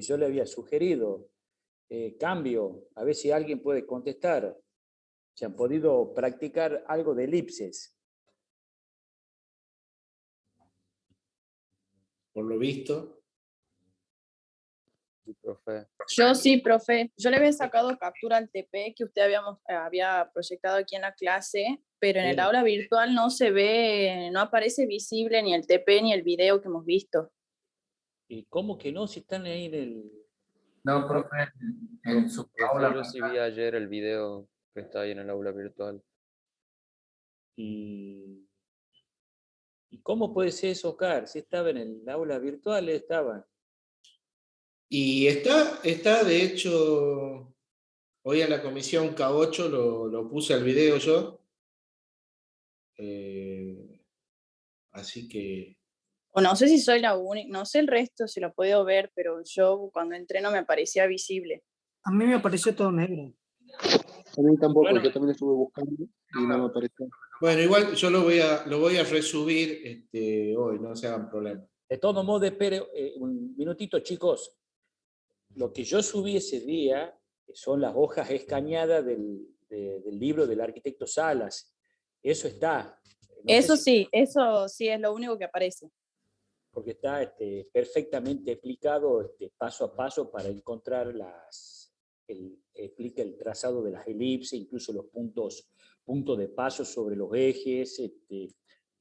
yo le había sugerido cambio, a ver si alguien puede contestar. ¿Se han podido practicar algo de elipses? Por lo visto. Sí, profe. Yo sí, profe. Yo le había sacado captura al TP que usted había proyectado aquí en la clase, pero en el aula virtual no se ve, no aparece visible ni el TP ni el video que hemos visto. ¿Y cómo que no? Si están ahí en el... No, profe, en su Profe, aula. yo sí vi ayer el video que está ahí en el aula virtual. ¿Y cómo puede ser eso, Oscar? Si estaba en el aula virtual, estaba. Y está de hecho, hoy a la comisión K8 lo puse al video yo. Así que... O no sé si soy la única, no sé el resto si lo puedo ver, pero yo cuando entré no me parecía visible. A mí me apareció todo negro. A mí tampoco, Bueno, yo también estuve buscando y no me apareció. Bueno, igual yo lo voy a resubir hoy, no se hagan problema. de todos modos, espere un minutito, chicos. Lo que yo subí ese día son las hojas escaneadas del libro del arquitecto Salas. Eso está. No Eso sé si, eso sí es lo único que aparece. porque está perfectamente explicado paso a paso para encontrar explica el trazado de las elipses, incluso los puntos de paso sobre los ejes,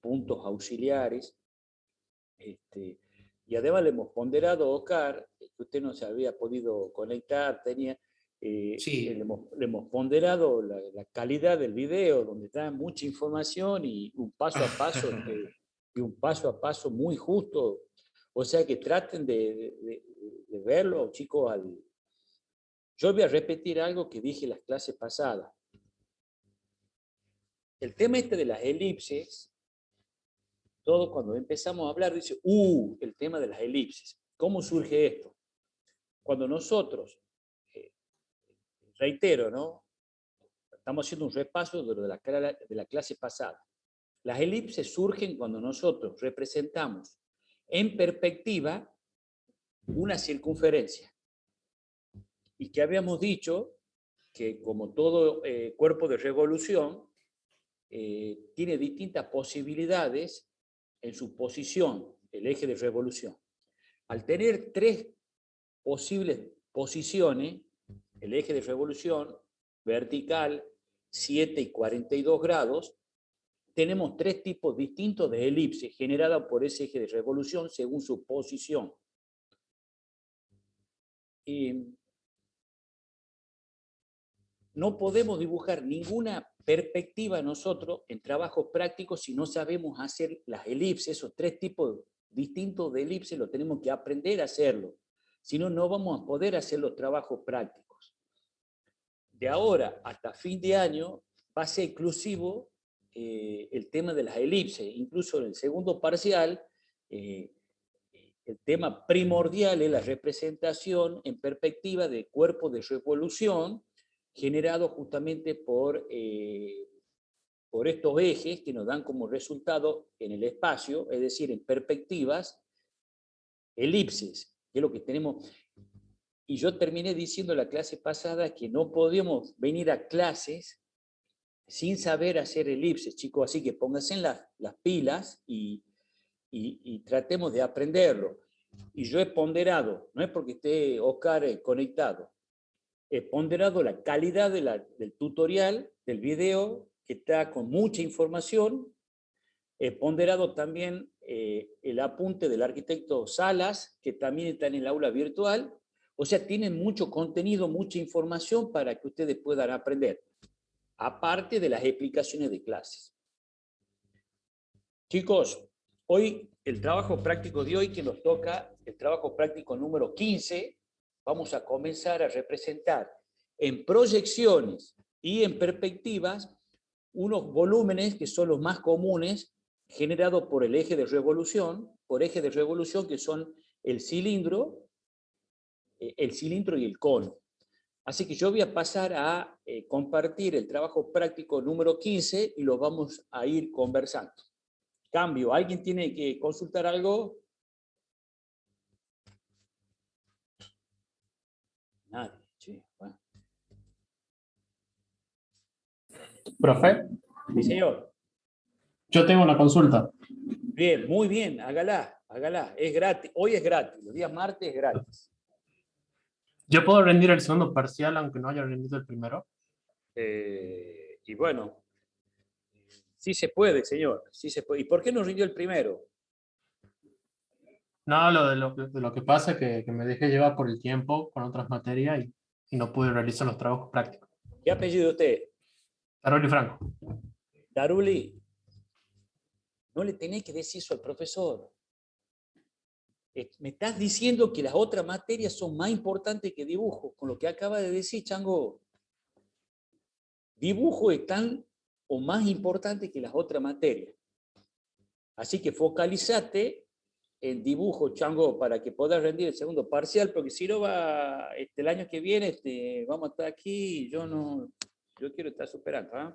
puntos auxiliares. Y además le hemos ponderado, Oscar, que usted no se había podido conectar, Sí. le hemos ponderado la calidad del video, donde está mucha información y un paso a paso muy justo. O sea que traten de verlo, chicos. Yo voy a repetir algo que dije en las clases pasadas. El tema de las elipses, todo cuando empezamos a hablar, dice, el tema de las elipses. ¿Cómo surge esto? Cuando nosotros, reitero, ¿no? Estamos haciendo un repaso de la clase pasada. Las elipses surgen cuando nosotros representamos en perspectiva una circunferencia. Y que habíamos dicho que como todo cuerpo de revolución, tiene distintas posibilidades en su posición, el eje de revolución. Al tener tres posibles posiciones, el eje de revolución vertical, 7 y 42 grados, tenemos tres tipos distintos de elipses generadas por ese eje de revolución según su posición. No podemos dibujar ninguna perspectiva nosotros en trabajos prácticos si no sabemos hacer las elipses, esos tres tipos distintos de elipses, lo tenemos que aprender a hacerlo. Si no, no vamos a poder hacer los trabajos prácticos. De ahora hasta fin de año va a ser exclusivo el tema de las elipses. Incluso en el segundo parcial, el tema primordial es la representación en perspectiva de cuerpos de revolución generado justamente por estos ejes que nos dan como resultado en el espacio, es decir, en perspectivas, elipses, que es lo que tenemos. Y yo terminé diciendo en la clase pasada que no podíamos venir a clases sin saber hacer elipses, chicos, así que pónganse en las pilas y tratemos de aprenderlo. Y yo he ponderado, no es porque esté Oscar conectado, he ponderado la calidad del tutorial, del video, que está con mucha información. He ponderado también el apunte del arquitecto Salas, que también está en el aula virtual. O sea, tienen mucho contenido, mucha información para que ustedes puedan aprender, aparte de las explicaciones de clases. Chicos, hoy el trabajo práctico de hoy que nos toca, el trabajo práctico número 15, vamos a comenzar a representar en proyecciones y en perspectivas unos volúmenes que son los más comunes generados por el eje de revolución, que son el cilindro y el cono. Así que yo voy a pasar a compartir el trabajo práctico número 15 y lo vamos a ir conversando. Cambio, ¿alguien tiene que consultar algo? Nadie, sí. Bueno. Profe, Sí, señor. yo tengo una consulta. Bien, muy bien, hágala, hágala. Es gratis. Hoy es gratis. Los días martes es gratis. ¿Yo puedo rendir el segundo parcial aunque no haya rendido el primero? Y bueno, sí se puede, señor. Sí se puede. ¿Y por qué no rindió el primero? No, de lo que pasa es que me dejé llevar por el tiempo con otras materias y no pude realizar los trabajos prácticos. ¿Qué apellido usted? Carol Franco. Daruli, no le tenés que decir eso al profesor. Me estás diciendo que las otras materias son más importantes que dibujo, con lo que acaba de decir, Chango. Dibujo es tan o más importante que las otras materias. Así que focalízate en dibujo, Chango, para que puedas rendir el segundo parcial, porque si no va, el año que viene vamos a estar aquí y yo quiero estar superando. ¿Eh?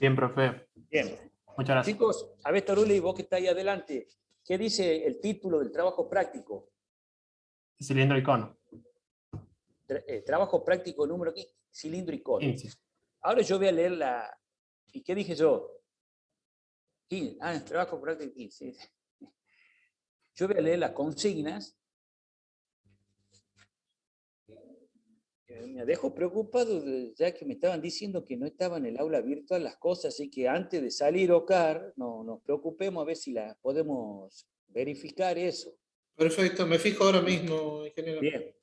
Bien, profe. Bien. Muchas gracias. Chicos, a ver, Taruli, vos que estás ahí adelante, ¿qué dice el título del trabajo práctico? Cilindro y cono. Trabajo práctico número 15, cilindro y cono. 15. Ahora yo voy a leer la... ¿Y qué dije yo? 15. Trabajo práctico 15. Yo voy a leer las consignas. Me dejo preocupado ya que me estaban diciendo que no estaba en el aula virtual las cosas, así que antes de salir, Ocar, nos preocupemos a ver si las podemos verificar eso. Perfecto, me fijo ahora mismo, ingeniero. Bien.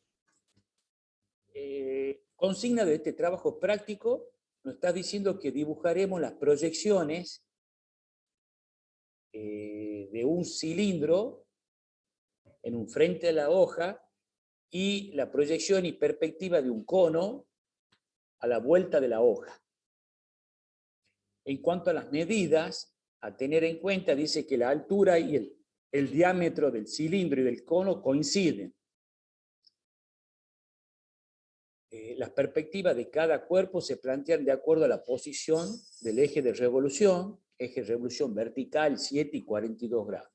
Consigna de este trabajo práctico, nos está diciendo que dibujaremos las proyecciones de un cilindro en un frente de la hoja y la proyección y perspectiva de un cono a la vuelta de la hoja. En cuanto a las medidas, a tener en cuenta, dice que la altura y el diámetro del cilindro y del cono coinciden. Las perspectivas de cada cuerpo se plantean de acuerdo a la posición del eje de revolución vertical 7 y 42 grados.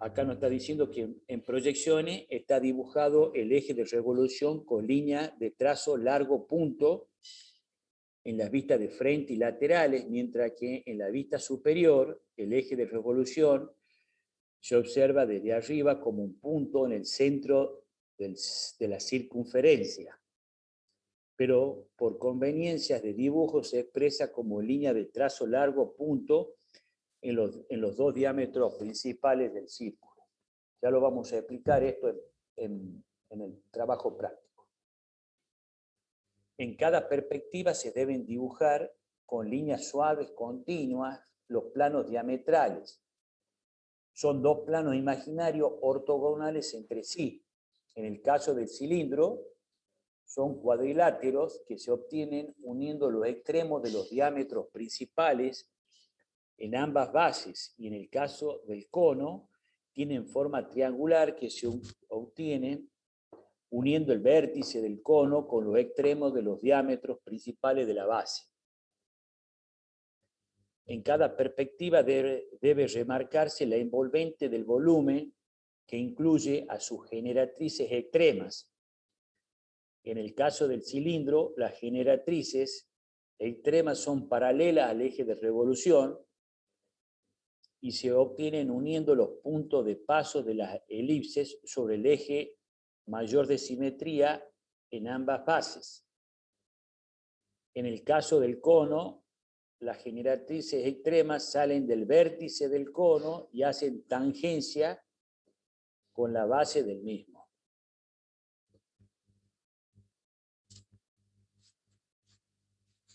Acá nos está diciendo que en proyecciones está dibujado el eje de revolución con línea de trazo largo punto en las vistas de frente y laterales, mientras que en la vista superior el eje de revolución se observa desde arriba como un punto en el centro de la circunferencia, pero por conveniencias de dibujo se expresa como línea de trazo largo punto en los dos diámetros principales del círculo. Ya lo vamos a explicar esto en el trabajo práctico. En cada perspectiva se deben dibujar con líneas suaves continuas los planos diametrales. Son dos planos imaginarios ortogonales entre sí. En el caso del cilindro, son cuadriláteros que se obtienen uniendo los extremos de los diámetros principales en ambas bases, y en el caso del cono, tienen forma triangular que se obtienen uniendo el vértice del cono con los extremos de los diámetros principales de la base. En cada perspectiva debe remarcarse la envolvente del volumen que incluye a sus generatrices extremas. En el caso del cilindro, las generatrices extremas son paralelas al eje de revolución y se obtienen uniendo los puntos de paso de las elipses sobre el eje mayor de simetría en ambas bases. En el caso del cono, las generatrices extremas salen del vértice del cono y hacen tangencia con la base del mismo.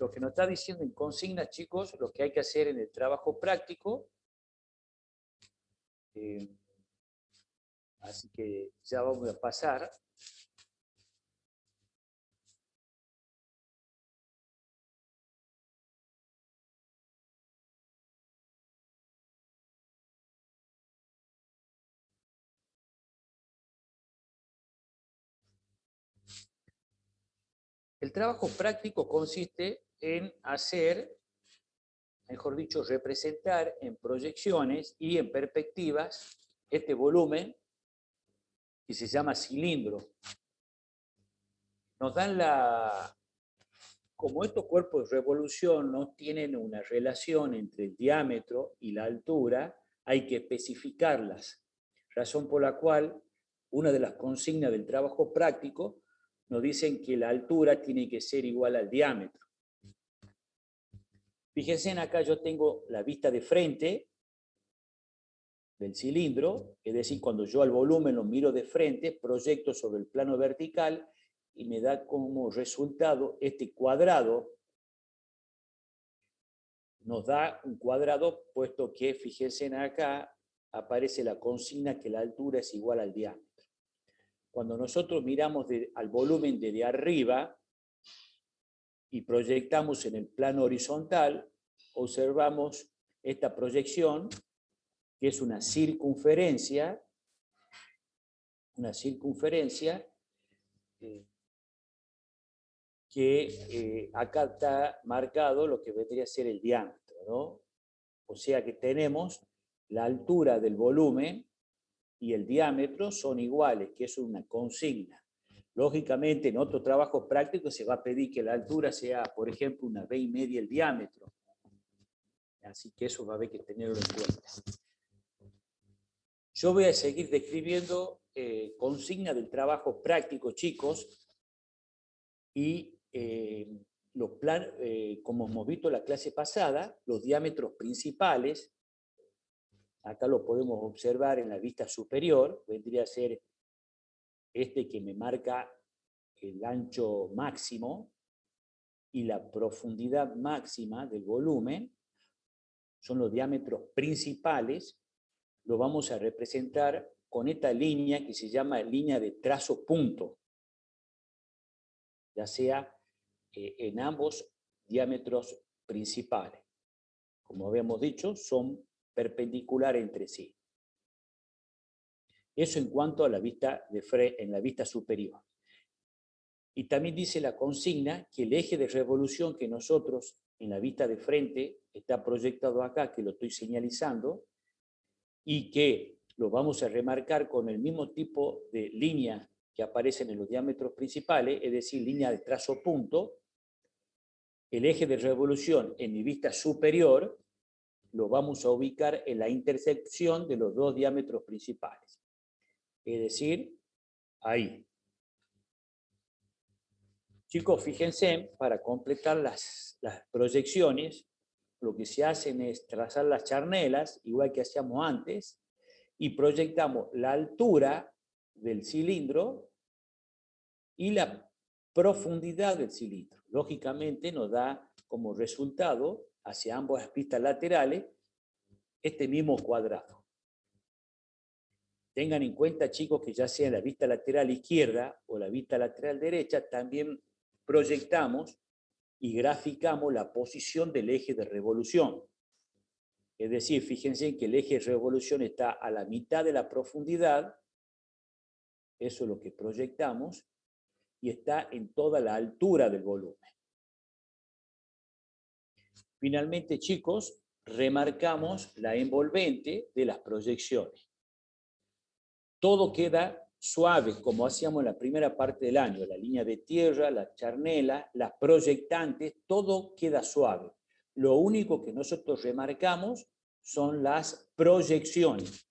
Lo que nos está diciendo en consignas, chicos, lo que hay que hacer en el trabajo práctico. Así que ya vamos a pasar. El trabajo práctico consiste en hacer, mejor dicho, representar en proyecciones y en perspectivas este volumen que se llama cilindro. Nos dan como estos cuerpos de revolución no tienen una relación entre el diámetro y la altura, hay que especificarlas, razón por la cual una de las consignas del trabajo práctico nos dicen que la altura tiene que ser igual al diámetro. Fíjense, acá yo tengo la vista de frente del cilindro, es decir, cuando yo al volumen lo miro de frente, proyecto sobre el plano vertical y me da como resultado este cuadrado. Nos da un cuadrado, puesto que, fíjense acá, aparece la consigna que la altura es igual al diámetro. Cuando nosotros miramos al volumen desde arriba y proyectamos en el plano horizontal, observamos esta proyección, que es una circunferencia que acá está marcado lo que vendría a ser el diámetro, ¿no? O sea que tenemos la altura del volumen y el diámetro son iguales, que es una consigna. Lógicamente, en otro trabajo práctico se va a pedir que la altura sea, por ejemplo, una vez y media el diámetro. Así que eso va a haber que tenerlo en cuenta. Yo voy a seguir describiendo consignas del trabajo práctico, chicos, y como hemos visto en la clase pasada, los diámetros principales, acá lo podemos observar en la vista superior, vendría a ser este que me marca el ancho máximo y la profundidad máxima del volumen, son los diámetros principales, lo vamos a representar con esta línea que se llama línea de trazo punto, ya sea en ambos diámetros principales. Como habíamos dicho, son perpendiculares entre sí. Eso en cuanto a la vista en la vista superior. Y también dice la consigna que el eje de revolución que nosotros en la vista de frente está proyectado acá, que lo estoy señalizando, y que lo vamos a remarcar con el mismo tipo de línea que aparecen en los diámetros principales, es decir, línea de trazo punto. El eje de revolución en mi vista superior lo vamos a ubicar en la intersección de los dos diámetros principales. Es decir, ahí. Chicos, fíjense, para completar las proyecciones, lo que se hacen es trazar las charnelas, igual que hacíamos antes, y proyectamos la altura del cilindro y la profundidad del cilindro. Lógicamente nos da como resultado, hacia ambas pistas laterales, este mismo cuadrado. Tengan en cuenta, chicos, que ya sea en la vista lateral izquierda o la vista lateral derecha, también proyectamos y graficamos la posición del eje de revolución. Es decir, fíjense que el eje de revolución está a la mitad de la profundidad, eso es lo que proyectamos, y está en toda la altura del volumen. Finalmente, chicos, remarcamos la envolvente de las proyecciones. Todo queda suave, como hacíamos en la primera parte del año, la línea de tierra, la charnela, las proyectantes, todo queda suave. Lo único que nosotros remarcamos son las proyecciones.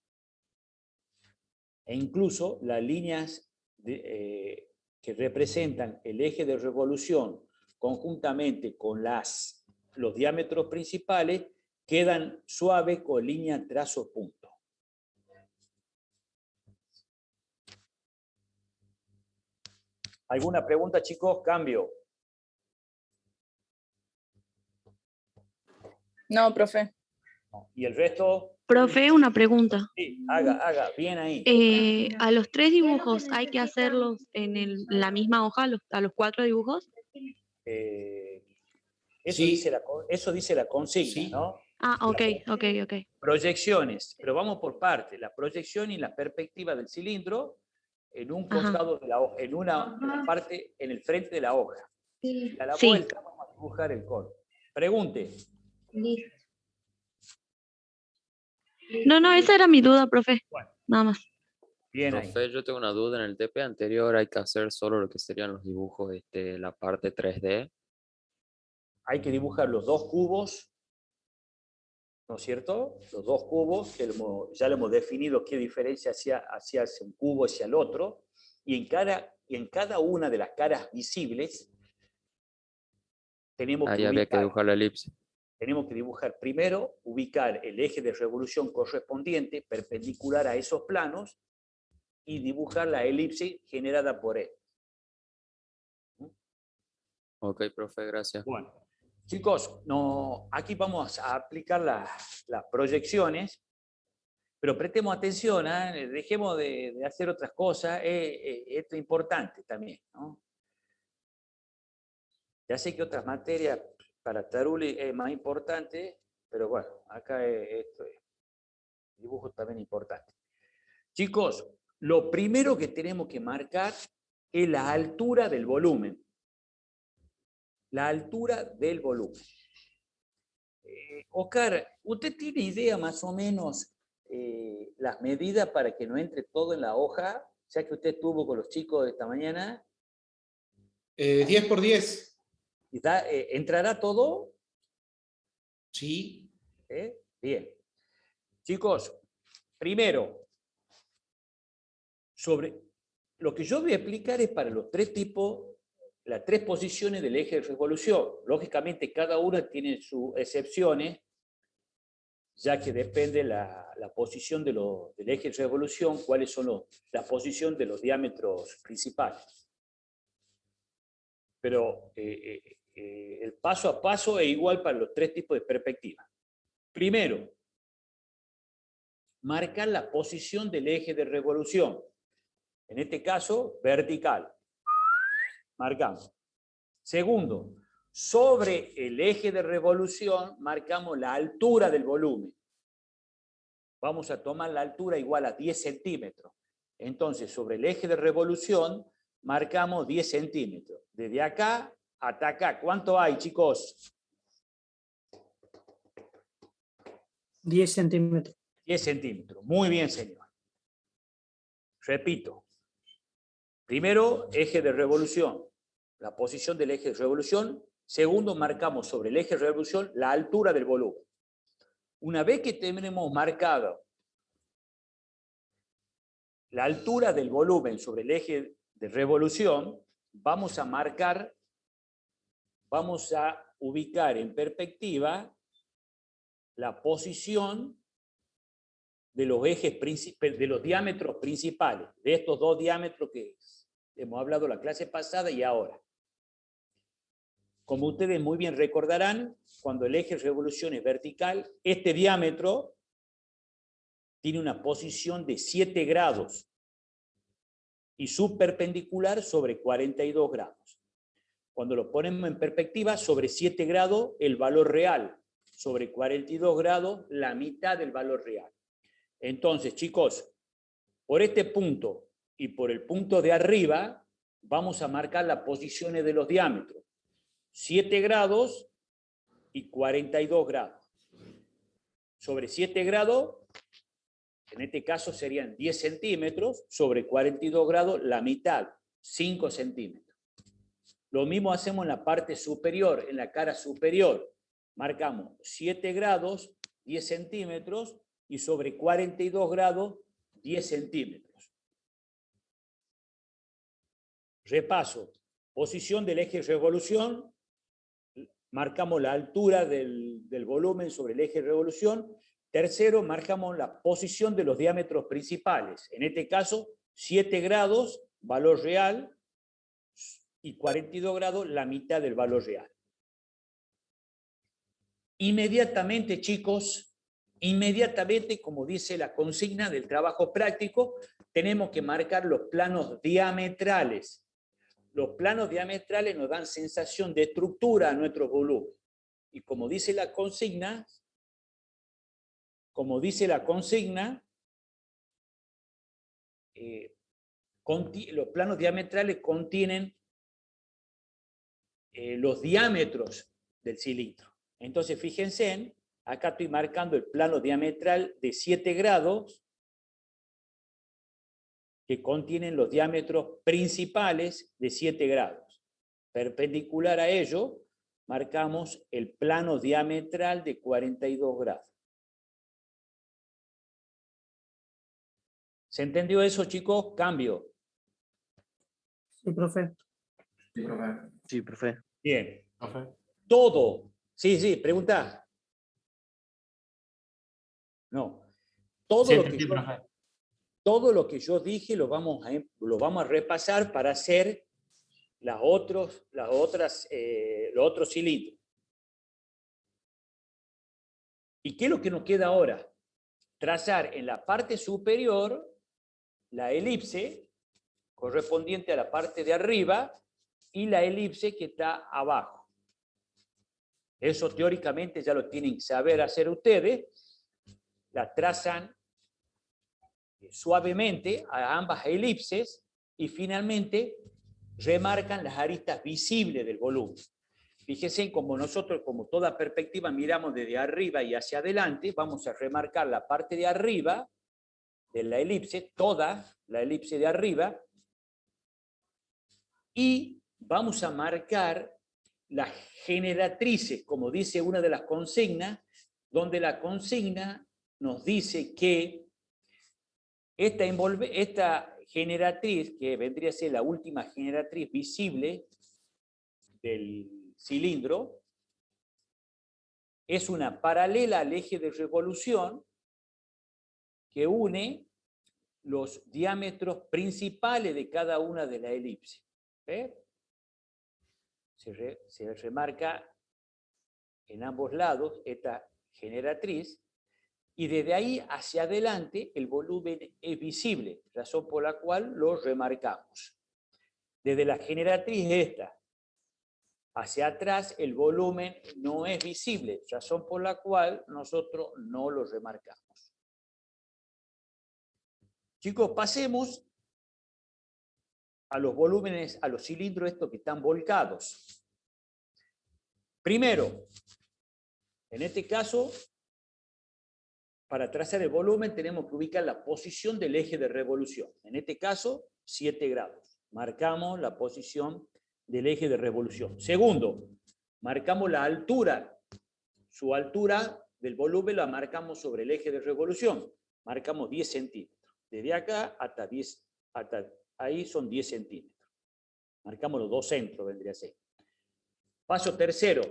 E incluso las líneas que representan el eje de revolución conjuntamente con los diámetros principales quedan suaves con línea trazo punto. ¿Alguna pregunta, chicos? Cambio. No, profe. ¿Y el resto? Profe, una pregunta. Sí, haga, bien ahí. ¿A los 3 dibujos hay que hacerlos en la misma hoja, a los 4 dibujos? Eso, Sí. eso dice la consigna, Sí. ¿no? Ah, ok. Proyecciones, pero vamos por partes. La proyección y la perspectiva del cilindro en un costado de la hoja, en una parte en el frente de la hoja. Y a la Sí. vuelta vamos a dibujar el cono. Pregunte. No, esa era mi duda, profe. Bueno. Nada más. Bien ahí. Profe, yo tengo una duda. En el TP anterior hay que hacer solo lo que serían los dibujos, la parte 3D. Hay que dibujar los dos cubos, ¿no es cierto? Los dos cubos, que ya lo hemos definido qué diferencia hacia un cubo hacia el otro, y en cada una de las caras visibles tenemos Ahí que había que ubicar, dibujar la elipse. tenemos que dibujar primero, ubicar el eje de revolución correspondiente perpendicular a esos planos y dibujar la elipse generada por él. Ok, profe, gracias. Bueno, chicos, aquí vamos a aplicar las proyecciones, pero prestemos atención, dejemos de hacer otras cosas, esto es importante también, ¿no? Ya sé que otras materias para Taruli es más importante, pero bueno, acá esto es dibujo también importante. Chicos, lo primero que tenemos que marcar es la altura del volumen. La altura del volumen. Oscar, ¿usted tiene idea más o menos las medidas para que no entre todo en la hoja? Ya que usted estuvo con los chicos esta mañana. 10 por 10. ¿Entrará todo? Sí. Bien. Chicos, primero, sobre lo que yo voy a explicar es para los tres tipos, las tres posiciones del eje de revolución. Lógicamente, cada una tiene sus excepciones, ya que depende la posición del eje de revolución, cuáles son la posición de los diámetros principales. Pero el paso a paso es igual para los tres tipos de perspectiva. Primero, marcar la posición del eje de revolución. En este caso, vertical. Marcamos. Segundo, sobre el eje de revolución marcamos la altura del volumen. Vamos a tomar la altura igual a 10 centímetros. Entonces, sobre el eje de revolución marcamos 10 centímetros. Desde acá hasta acá. ¿Cuánto hay, chicos? 10 centímetros. 10 centímetros. Muy bien, señor. Repito. Primero, eje de revolución. La posición del eje de revolución. Segundo, marcamos sobre el eje de revolución la altura del volumen. Una vez que tenemos marcado la altura del volumen sobre el eje de revolución, vamos a ubicar en perspectiva la posición de los ejes de los diámetros principales, de estos dos diámetros que hemos hablado la clase pasada y ahora. Como ustedes muy bien recordarán, cuando el eje de revolución es vertical, este diámetro tiene una posición de 7 grados y su perpendicular sobre 42 grados. Cuando lo ponemos en perspectiva, sobre 7 grados el valor real, sobre 42 grados la mitad del valor real. Entonces, chicos, por este punto y por el punto de arriba, vamos a marcar las posiciones de los diámetros. 7 grados y 42 grados. Sobre 7 grados, en este caso serían 10 centímetros, sobre 42 grados la mitad, 5 centímetros. Lo mismo hacemos en la parte superior, en la cara superior. Marcamos 7 grados, 10 centímetros, y sobre 42 grados, 10 centímetros. Repaso. Posición del eje de revolución. Marcamos la altura del volumen sobre el eje de revolución. Tercero, marcamos la posición de los diámetros principales. En este caso, 7 grados, valor real, y 42 grados, la mitad del valor real. Inmediatamente, chicos, como dice la consigna del trabajo práctico, tenemos que marcar los planos diametrales. Los planos diametrales nos dan sensación de estructura a nuestro volumen. Y como dice la consigna, los planos diametrales contienen los diámetros del cilindro. Entonces, fíjense, acá estoy marcando el plano diametral de 7 grados que contienen los diámetros principales de 7 grados. Perpendicular a ello, marcamos el plano diametral de 42 grados. ¿Se entendió eso, chicos? Cambio. Sí, profe. Sí, profe. Bien. Profe. Todo. Sí, pregunta. No. Sí, entendí, profe. Todo lo que yo dije lo vamos a repasar para hacer los otros cilindros. ¿Y qué es lo que nos queda ahora? Trazar en la parte superior la elipse correspondiente a la parte de arriba y la elipse que está abajo. Eso teóricamente ya lo tienen que saber hacer ustedes. La trazan suavemente a ambas elipses y finalmente remarcan las aristas visibles del volumen. Fíjense como nosotros, como toda perspectiva, miramos desde arriba y hacia adelante, vamos a remarcar la parte de arriba de la elipse, toda la elipse de arriba, y vamos a marcar las generatrices, como dice una de las consignas, donde la consigna nos dice que esta generatriz, que vendría a ser la última generatriz visible del cilindro, es una paralela al eje de revolución que une los diámetros principales de cada una de las elipses. Se remarca en ambos lados esta generatriz y desde ahí hacia adelante el volumen es visible, razón por la cual lo remarcamos. Desde la generatriz esta hacia atrás el volumen no es visible, razón por la cual nosotros no lo remarcamos. Chicos, pasemos a los volúmenes, a los cilindros estos que están volcados. Primero, en este caso, para trazar el volumen tenemos que ubicar la posición del eje de revolución. En este caso, 7 grados. Marcamos la posición del eje de revolución. Segundo, marcamos la altura. Su altura del volumen la marcamos sobre el eje de revolución. Marcamos 10 centímetros. Desde acá hasta ahí son 10 centímetros. Marcamos los dos centros, vendría a ser. Paso tercero.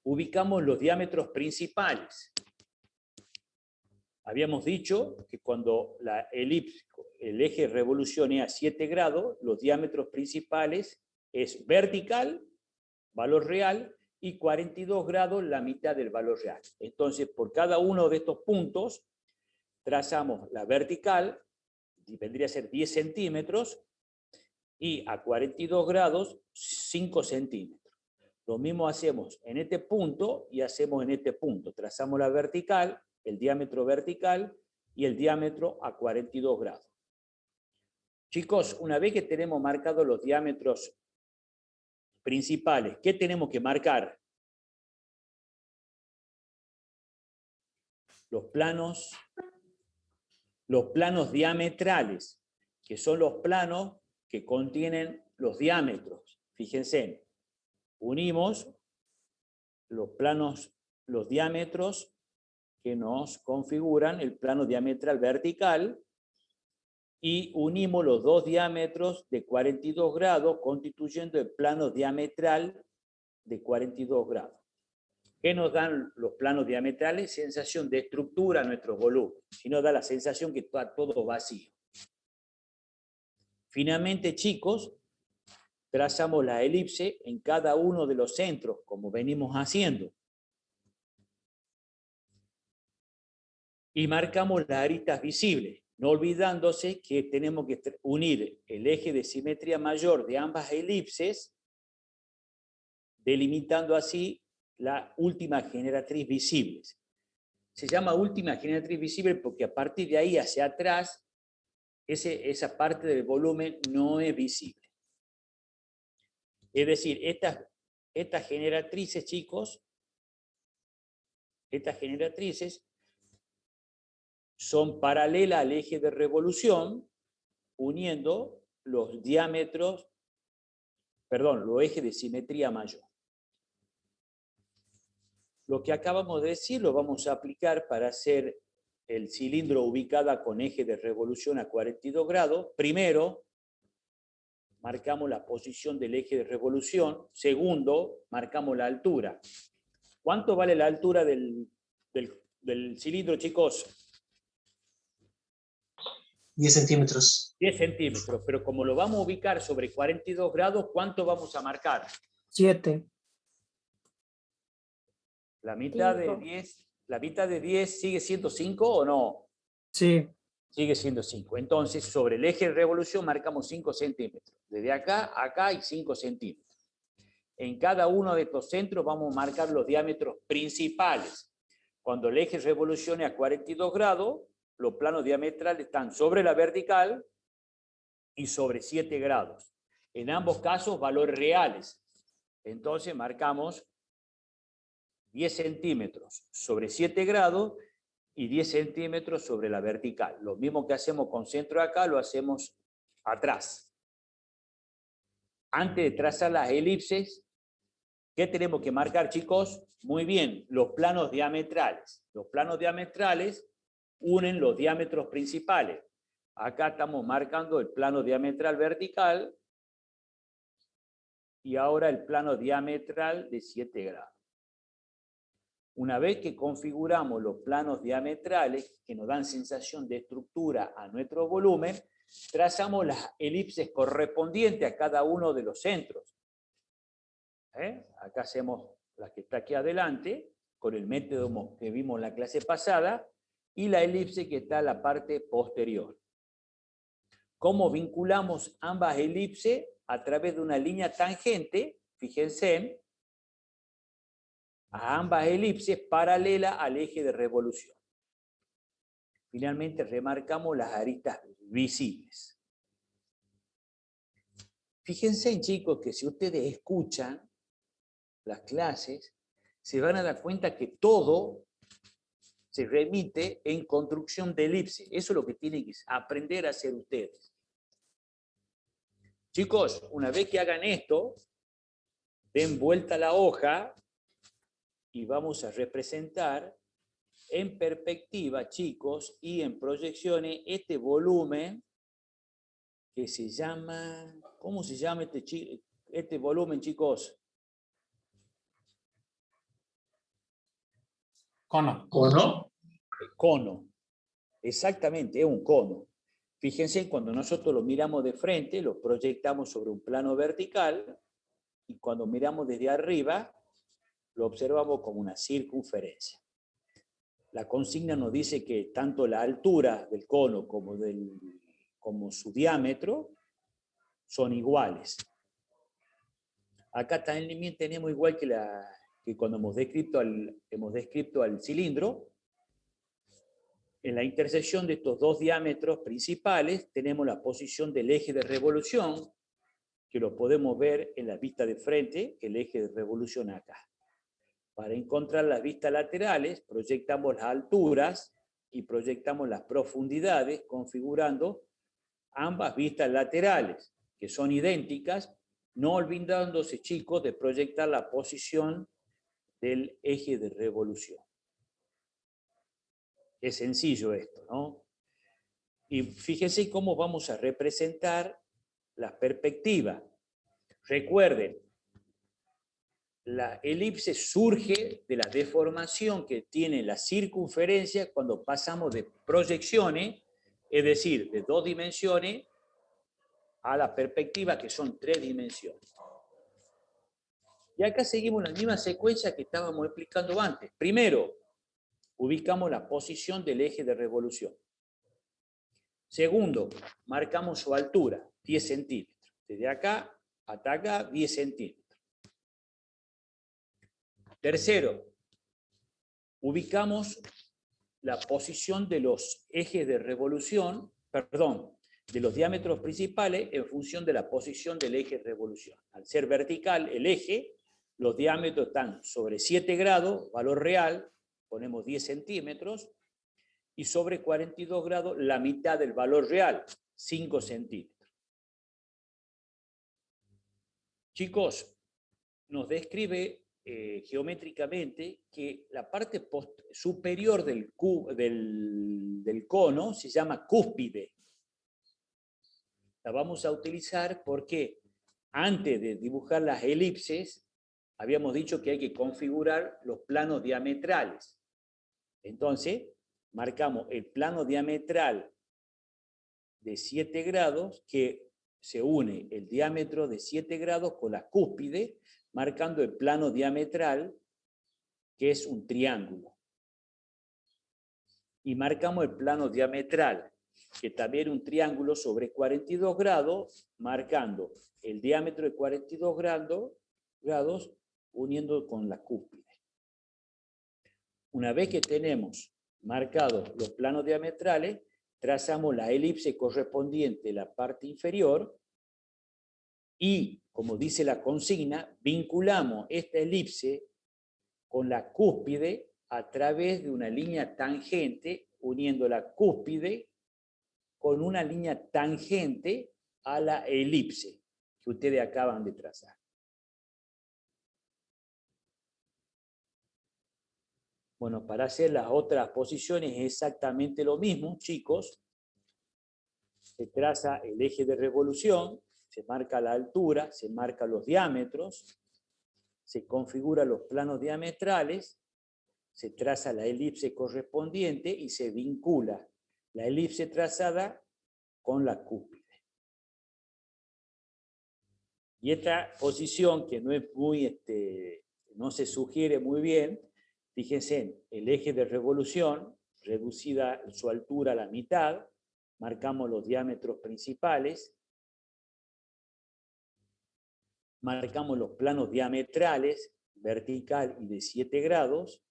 Ubicamos los diámetros principales. Habíamos dicho que cuando el eje de revolución es a 7 grados, los diámetros principales es vertical, valor real, y 42 grados la mitad del valor real. Entonces, por cada uno de estos puntos, trazamos la vertical, y vendría a ser 10 centímetros, y a 42 grados, 5 centímetros. Lo mismo hacemos en este punto y hacemos en este punto. Trazamos la vertical, el diámetro vertical y el diámetro a 42 grados. Chicos, una vez que tenemos marcados los diámetros principales, ¿qué tenemos que marcar? Los planos diametrales, que son los planos que contienen los diámetros. Fíjense, unimos los diámetros que nos configuran el plano diametral vertical y unimos los dos diámetros de 42 grados constituyendo el plano diametral de 42 grados. ¿Qué nos dan los planos diametrales? Sensación de estructura a nuestro volumen, y nos da la sensación que está todo vacío. Finalmente, chicos, trazamos la elipse en cada uno de los centros, como venimos haciendo. Y marcamos las aristas visibles, no olvidándose que tenemos que unir el eje de simetría mayor de ambas elipses, delimitando así la última generatriz visible. Se llama última generatriz visible porque a partir de ahí hacia atrás, esa parte del volumen no es visible. Es decir, estas generatrices, chicos, estas generatrices son paralelas al eje de revolución uniendo los diámetros, perdón, los ejes de simetría mayor. Lo que acabamos de decir lo vamos a aplicar para hacer el cilindro ubicada con eje de revolución a 42 grados. Primero, marcamos la posición del eje de revolución. Segundo, marcamos la altura. ¿Cuánto vale la altura del cilindro, chicos? 10 centímetros. 10 centímetros, pero como lo vamos a ubicar sobre 42 grados, ¿cuánto vamos a marcar? 7. La mitad de 10, ¿la mitad de 10 sigue siendo 5 o no? Sí. Sigue siendo 5. Entonces, sobre el eje de revolución marcamos 5 centímetros. Desde acá a acá hay 5 centímetros. En cada uno de estos centros vamos a marcar los diámetros principales. Cuando el eje de revolución es a 42 grados, los planos diametrales están sobre la vertical y sobre 7 grados. En ambos casos, valores reales. Entonces, marcamos 10 centímetros sobre 7 grados y 10 centímetros sobre la vertical. Lo mismo que hacemos con centro acá, lo hacemos atrás. Antes de trazar las elipses, ¿qué tenemos que marcar, chicos? Muy bien, los planos diametrales. Los planos diametrales unen los diámetros principales. Acá estamos marcando el plano diametral vertical y ahora el plano diametral de 7 grados. Una vez que configuramos los planos diametrales que nos dan sensación de estructura a nuestro volumen, trazamos las elipses correspondientes a cada uno de los centros. Acá hacemos la que está aquí adelante, con el método que vimos en la clase pasada, y la elipse que está en la parte posterior. ¿Cómo vinculamos ambas elipses? A través de una línea tangente, fíjense, a ambas elipses paralela al eje de revolución. Finalmente remarcamos las aristas visibles. Fíjense, chicos, que si ustedes escuchan las clases, se van a dar cuenta que todo se remite en construcción de elipse. Eso es lo que tienen que aprender a hacer ustedes. Chicos, una vez que hagan esto, den vuelta a la hoja y vamos a representar en perspectiva, chicos, y en proyecciones este volumen que se llama, ¿cómo se llama este volumen, chicos? Cono. ¿Cono? Cono. Exactamente, es un cono. Fíjense, cuando nosotros lo miramos de frente, lo proyectamos sobre un plano vertical y cuando miramos desde arriba, lo observamos como una circunferencia. La consigna nos dice que tanto la altura del cono como su diámetro son iguales. Acá también tenemos igual que cuando hemos descrito al cilindro. En la intersección de estos dos diámetros principales tenemos la posición del eje de revolución, que lo podemos ver en la vista de frente, el eje de revolución acá. Para encontrar las vistas laterales, proyectamos las alturas y proyectamos las profundidades, configurando ambas vistas laterales, que son idénticas, no olvidándose, chicos, de proyectar la posición del eje de revolución. Es sencillo esto, ¿no? Y fíjense cómo vamos a representar la perspectiva. Recuerden, la elipse surge de la deformación que tiene la circunferencia cuando pasamos de proyecciones, es decir, de 2 dimensiones, a la perspectiva que son 3 dimensiones. Y acá seguimos la misma secuencia que estábamos explicando antes. Primero, ubicamos la posición del eje de revolución. Segundo, marcamos su altura, 10 centímetros. Desde acá hasta acá, 10 centímetros. Tercero, ubicamos la posición de los ejes de revolución, de los diámetros principales en función de la posición del eje de revolución. Al ser vertical el eje, los diámetros están sobre 7 grados, valor real, ponemos 10 centímetros, y sobre 42 grados la mitad del valor real, 5 centímetros. Chicos, nos describe geométricamente que la parte superior del cono se llama cúspide. La vamos a utilizar porque antes de dibujar las elipses, habíamos dicho que hay que configurar los planos diametrales. Entonces, marcamos el plano diametral de 7 grados, que se une el diámetro de 7 grados con la cúspide, marcando el plano diametral, que es un triángulo. Y marcamos el plano diametral, que también es un triángulo sobre 42 grados, marcando el diámetro de 42 grados uniendo con la cúspide. Una vez que tenemos marcados los planos diametrales, trazamos la elipse correspondiente a la parte inferior y, como dice la consigna, vinculamos esta elipse con la cúspide a través de una línea tangente, uniendo la cúspide con una línea tangente a la elipse que ustedes acaban de trazar. Bueno, para hacer las otras posiciones es exactamente lo mismo, chicos. Se traza el eje de revolución, se marca la altura, se marcan los diámetros, se configuran los planos diametrales, se traza la elipse correspondiente y se vincula la elipse trazada con la cúspide. Y esta posición, que no es muy, no se sugiere muy bien, fíjense, el eje de revolución, reducida su altura a la mitad, marcamos los diámetros principales, marcamos los planos diametrales, vertical y de 7 grados,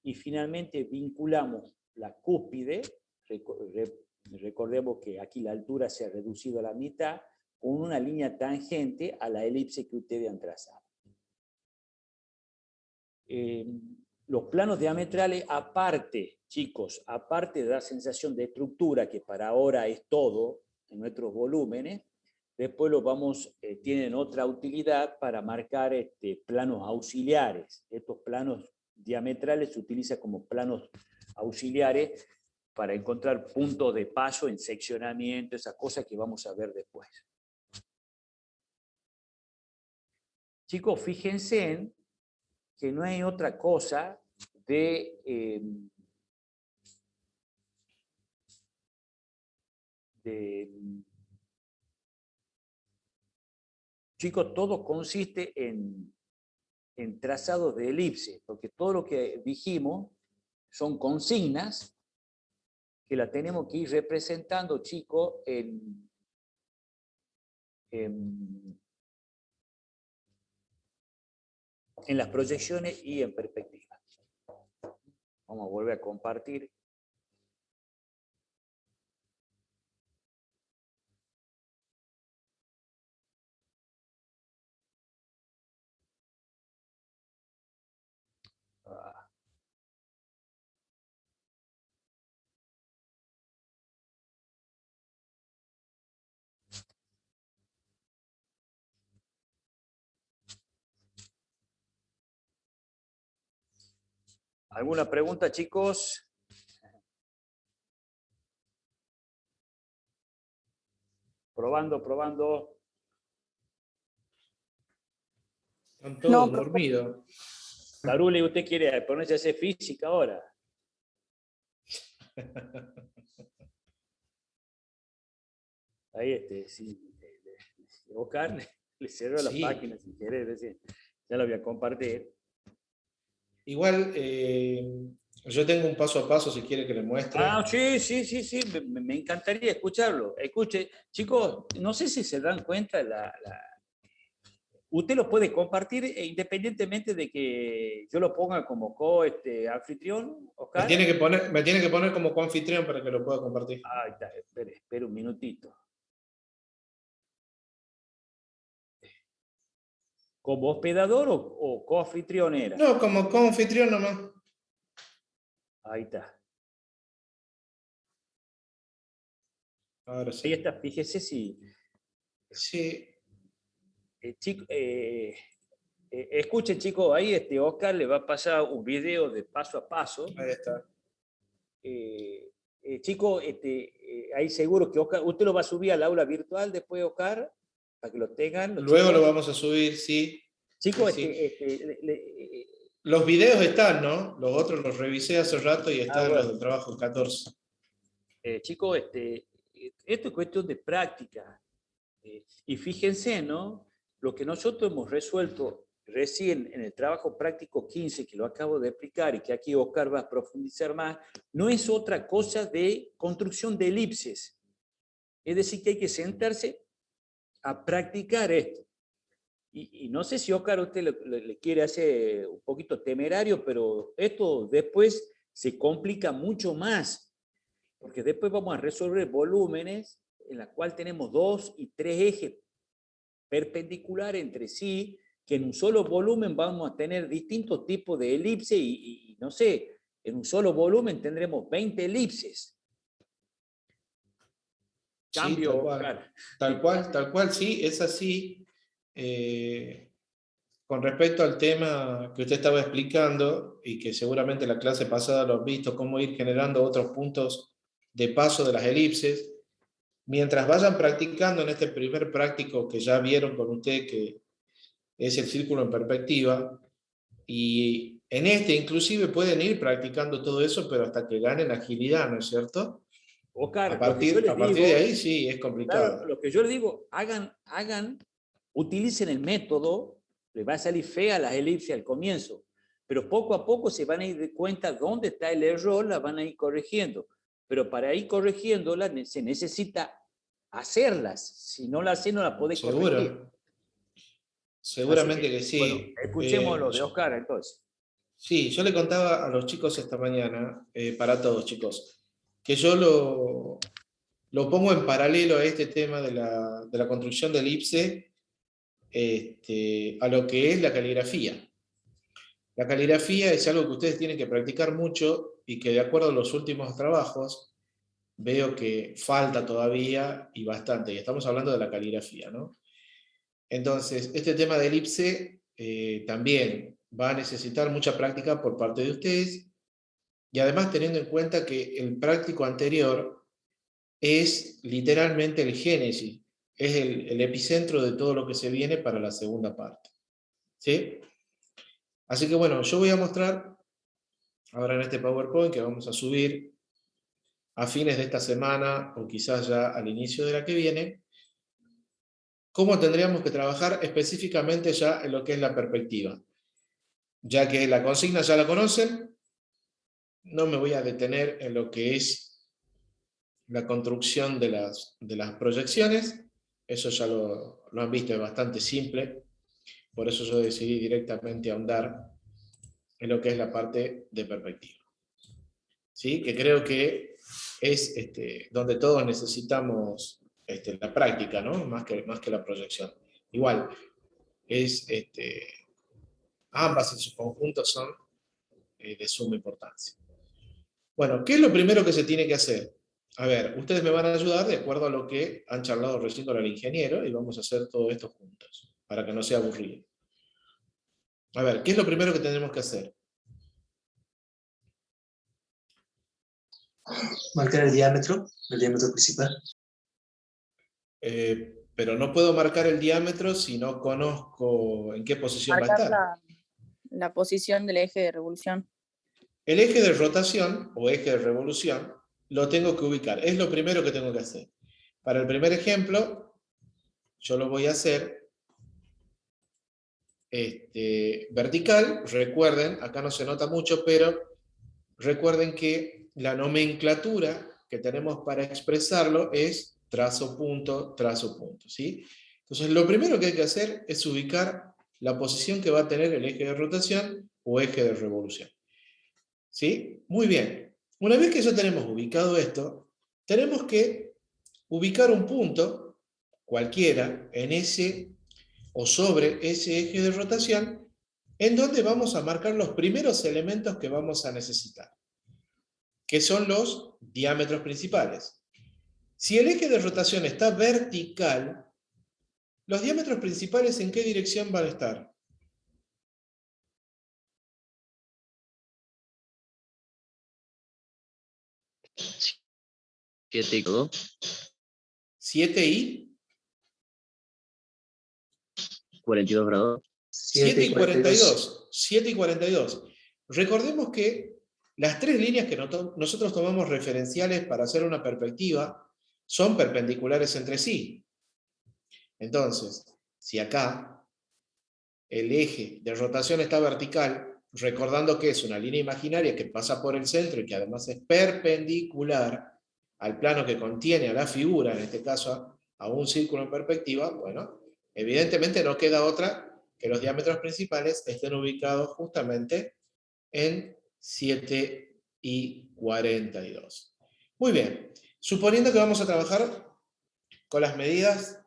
y finalmente vinculamos la cúspide, recordemos que aquí la altura se ha reducido a la mitad, con una línea tangente a la elipse que ustedes han trazado. Los planos diametrales, aparte, chicos, aparte de la sensación de estructura, que para ahora es todo en nuestros volúmenes, después los tienen otra utilidad para marcar planos auxiliares. Estos planos diametrales se utilizan como planos auxiliares para encontrar puntos de paso en seccionamiento, esas cosas que vamos a ver después. Chicos, fíjense en que no hay otra cosa chicos, todo consiste en trazados de elipse, porque todo lo que dijimos son consignas que la tenemos que ir representando, chicos, en las proyecciones y en perspectiva. Vamos a volver a compartir. ¿Alguna pregunta, chicos? Probando. Están todos dormidos. Taruli, ¿usted quiere ponerse a hacer física ahora? Ahí, sí. Oscar, le cerró la página si querés. Ya la voy a compartir. Igual, yo tengo un paso a paso, si quiere que le muestre. Sí. Me encantaría escucharlo. Escuche, chicos, no sé si se dan cuenta, usted lo puede compartir independientemente de que yo lo ponga como anfitrión, Oscar. Me tiene que poner como coanfitrión para que lo pueda compartir. Ahí está, espere un minutito. ¿Como hospedador o coanfitrión era? No, como coanfitrión nomás. Ahí está. Ahora Ahí sí. está, fíjese si... Sí. Escuchen, chicos, ahí Oscar le va a pasar un video de paso a paso. Ahí está. Chicos, ahí seguro que Oscar, usted lo va a subir al aula virtual después, Oscar, para que lo tengan. Luego chicos. lo vamos a subir, sí. Chicos, Sí, sí. Los videos están, ¿no? Los otros los revisé hace rato y están bueno. los del trabajo 14. Chicos, esto es cuestión de práctica. Y fíjense, ¿no? Lo que nosotros hemos resuelto recién en el trabajo práctico 15, que lo acabo de explicar y que aquí Oscar va a profundizar más, no es otra cosa de construcción de elipses. Es decir, que hay que sentarse a practicar esto. Y no sé si Oscar usted le quiere hacer un poquito temerario, pero esto después se complica mucho más, porque después vamos a resolver volúmenes en la cual tenemos 2 y 3 ejes perpendiculares entre sí, que en un solo volumen vamos a tener distintos tipos de elipses y no sé, en un solo volumen tendremos 20 elipses. Cambio, Sí, tal cual, sí, es así. Con respecto al tema que usted estaba explicando, y que seguramente la clase pasada lo han visto, cómo ir generando otros puntos de paso de las elipses, mientras vayan practicando en este primer práctico que ya vieron con usted, que es el círculo en perspectiva, y en este inclusive pueden ir practicando todo eso, pero hasta que ganen agilidad, ¿no es cierto? Oscar, A partir de ahí sí, es complicado. Claro, lo que yo les digo, utilicen el método, les va a salir fea las elipses al comienzo, pero poco a poco se van a ir de cuenta dónde está el error, la van a ir corrigiendo. Pero para ir corrigiéndolas se necesita hacerlas. Si no las haces, no las podés corregir. Seguramente que sí. Bueno, escuchemos lo de Oscar entonces. Sí, yo le contaba a los chicos esta mañana, para todos chicos, que yo lo pongo en paralelo a este tema de la construcción de elipse, a lo que es la caligrafía. La caligrafía es algo que ustedes tienen que practicar mucho y que de acuerdo a los últimos trabajos veo que falta todavía y bastante, y estamos hablando de la caligrafía, ¿no? Entonces, este tema de elipse también va a necesitar mucha práctica por parte de ustedes, y además teniendo en cuenta que el práctico anterior es literalmente el génesis, es el epicentro de todo lo que se viene para la segunda parte. ¿Sí? Así que bueno, yo voy a mostrar ahora en este PowerPoint que vamos a subir a fines de esta semana o quizás ya al inicio de la que viene, cómo tendríamos que trabajar específicamente ya en lo que es la perspectiva. Ya que la consigna ya la conocen, no me voy a detener en lo que es la construcción de las proyecciones, eso ya lo han visto, es bastante simple, por eso yo decidí directamente ahondar en lo que es la parte de perspectiva. ¿Sí? Que creo que es donde todos necesitamos la práctica, ¿no? Más que la proyección. Igual, ambas en su conjunto son de suma importancia. Bueno, ¿qué es lo primero que se tiene que hacer? A ver, ustedes me van a ayudar de acuerdo a lo que han charlado recién con el ingeniero y vamos a hacer todo esto juntos, para que no sea aburrido. A ver, ¿qué es lo primero que tenemos que hacer? Marcar el diámetro principal. Pero no puedo marcar el diámetro si no conozco en qué posición va a estar. La posición del eje de revolución. El eje de rotación o eje de revolución lo tengo que ubicar. Es lo primero que tengo que hacer. Para el primer ejemplo, yo lo voy a hacer vertical. Recuerden, acá no se nota mucho, pero recuerden que la nomenclatura que tenemos para expresarlo es trazo, punto, ¿sí? Entonces, lo primero que hay que hacer es ubicar la posición que va a tener el eje de rotación o eje de revolución. ¿Sí? Muy bien. Una vez que ya tenemos ubicado esto, tenemos que ubicar un punto, cualquiera, en ese o sobre ese eje de rotación, en donde vamos a marcar los primeros elementos que vamos a necesitar, que son los diámetros principales. Si el eje de rotación está vertical, ¿los diámetros principales en qué dirección van a estar? ¿7 y 2? 7 y 42 grados. 7 y 42. 7 y 42. Recordemos que las tres líneas que nosotros tomamos referenciales para hacer una perspectiva son perpendiculares entre sí. Entonces, si acá el eje de rotación está vertical, recordando que es una línea imaginaria que pasa por el centro y que además es perpendicular al plano que contiene a la figura, en este caso a un círculo en perspectiva, bueno, evidentemente no queda otra que los diámetros principales estén ubicados justamente en 7 y 42. Muy bien, suponiendo que vamos a trabajar con las medidas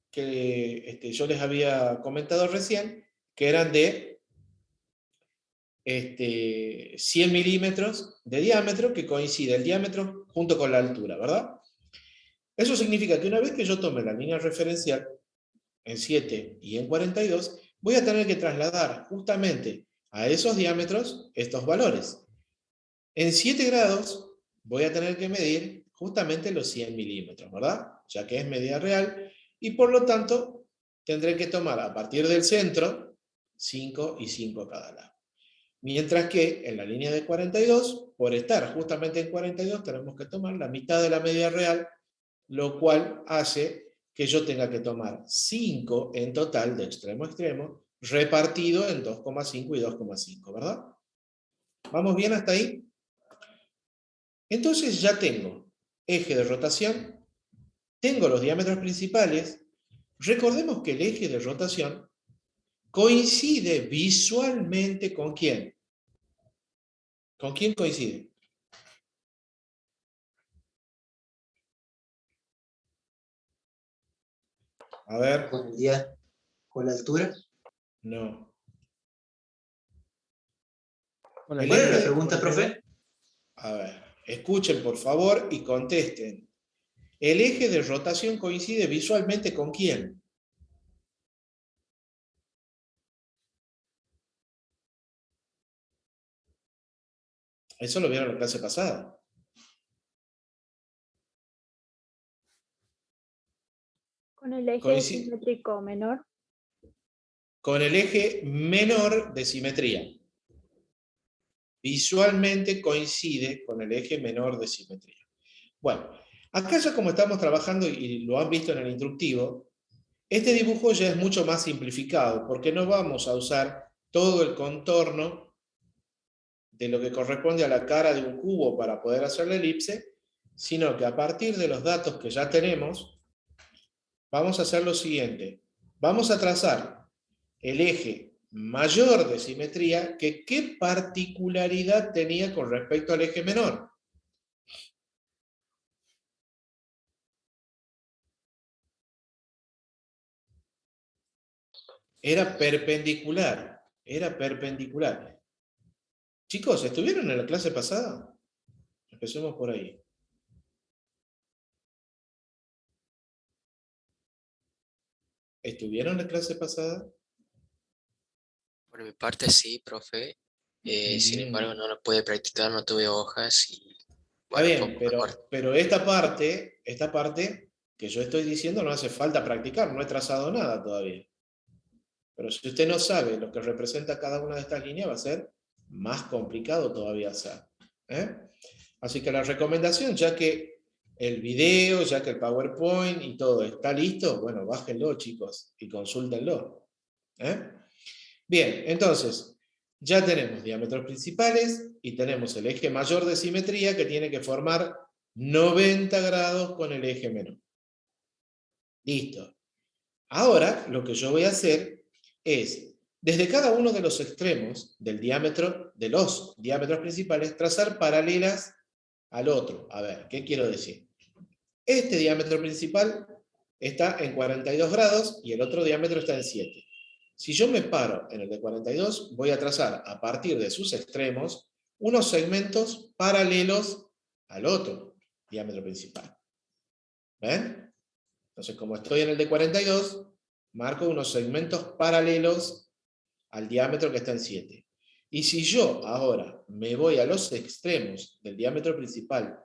que yo les había comentado recién, que eran de 100 milímetros de diámetro, que coincide el diámetro junto con la altura, ¿verdad? Eso significa que una vez que yo tome la línea referencial en 7 y en 42, voy a tener que trasladar justamente a esos diámetros estos valores. En 7 grados voy a tener que medir justamente los 100 milímetros, ¿verdad? Ya que es medida real, y por lo tanto tendré que tomar a partir del centro 5 y 5 a cada lado. Mientras que en la línea de 42, por estar justamente en 42, tenemos que tomar la mitad de la medida real, lo cual hace que yo tenga que tomar 5 en total de extremo a extremo, repartido en 2,5 y 2,5, ¿verdad? ¿Vamos bien hasta ahí? Entonces ya tengo eje de rotación, tengo los diámetros principales. Recordemos que el eje de rotación coincide visualmente ¿con quién? ¿Con quién coincide? A ver. ¿Con la altura? No. ¿Cuál era la pregunta, profe? A ver, escuchen por favor y contesten. ¿El eje de rotación coincide visualmente con quién? Eso lo vieron en la clase pasada. Con el eje simétrico menor. Con el eje menor de simetría. Visualmente coincide con el eje menor de simetría. Bueno, acá ya como estamos trabajando y lo han visto en el instructivo, este dibujo ya es mucho más simplificado, porque no vamos a usar todo el contorno de lo que corresponde a la cara de un cubo para poder hacer la elipse, sino que a partir de los datos que ya tenemos, vamos a hacer lo siguiente. Vamos a trazar el eje mayor de simetría, que ¿qué particularidad tenía con respecto al eje menor? Era perpendicular. Era perpendicular. Chicos, ¿estuvieron en la clase pasada? Empecemos por ahí. ¿Estuvieron en la clase pasada? Por mi parte sí, profe. Sin embargo, no lo pude practicar, no tuve hojas y... Está Bueno, bien, pero esta parte que yo estoy diciendo no hace falta practicar, no he trazado nada todavía. Pero si usted no sabe lo que representa cada una de estas líneas, va a ser más complicado todavía hacer. Así que la recomendación, ya que el video, ya que el PowerPoint y todo está listo, bueno, bájenlo, chicos, y consúltenlo. Bien, entonces, ya tenemos diámetros principales y tenemos el eje mayor de simetría que tiene que formar 90 grados con el eje menor. Listo. Ahora, lo que yo voy a hacer es, desde cada uno de los extremos del diámetro, de los diámetros principales, trazar paralelas al otro. A ver, ¿qué quiero decir? Este diámetro principal está en 42 grados y el otro diámetro está en 7. Si yo me paro en el de 42, voy a trazar a partir de sus extremos unos segmentos paralelos al otro diámetro principal. ¿Ven? Entonces, como estoy en el de 42, marco unos segmentos paralelos al diámetro que está en 7. Y si yo ahora me voy a los extremos del diámetro principal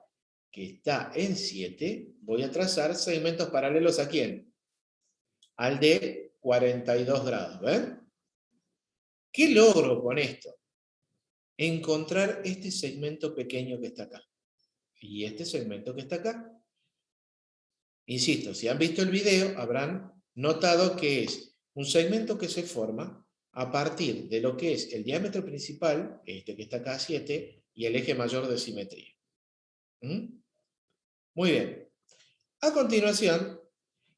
que está en 7, voy a trazar segmentos paralelos ¿a quién? Al de 42 grados, ¿ven? ¿Qué logro con esto? Encontrar este segmento pequeño que está acá. Y este segmento que está acá. Insisto, si han visto el video, habrán notado que es un segmento que se forma a partir de lo que es el diámetro principal, este que está acá a 7, y el eje mayor de simetría. Muy bien. A continuación,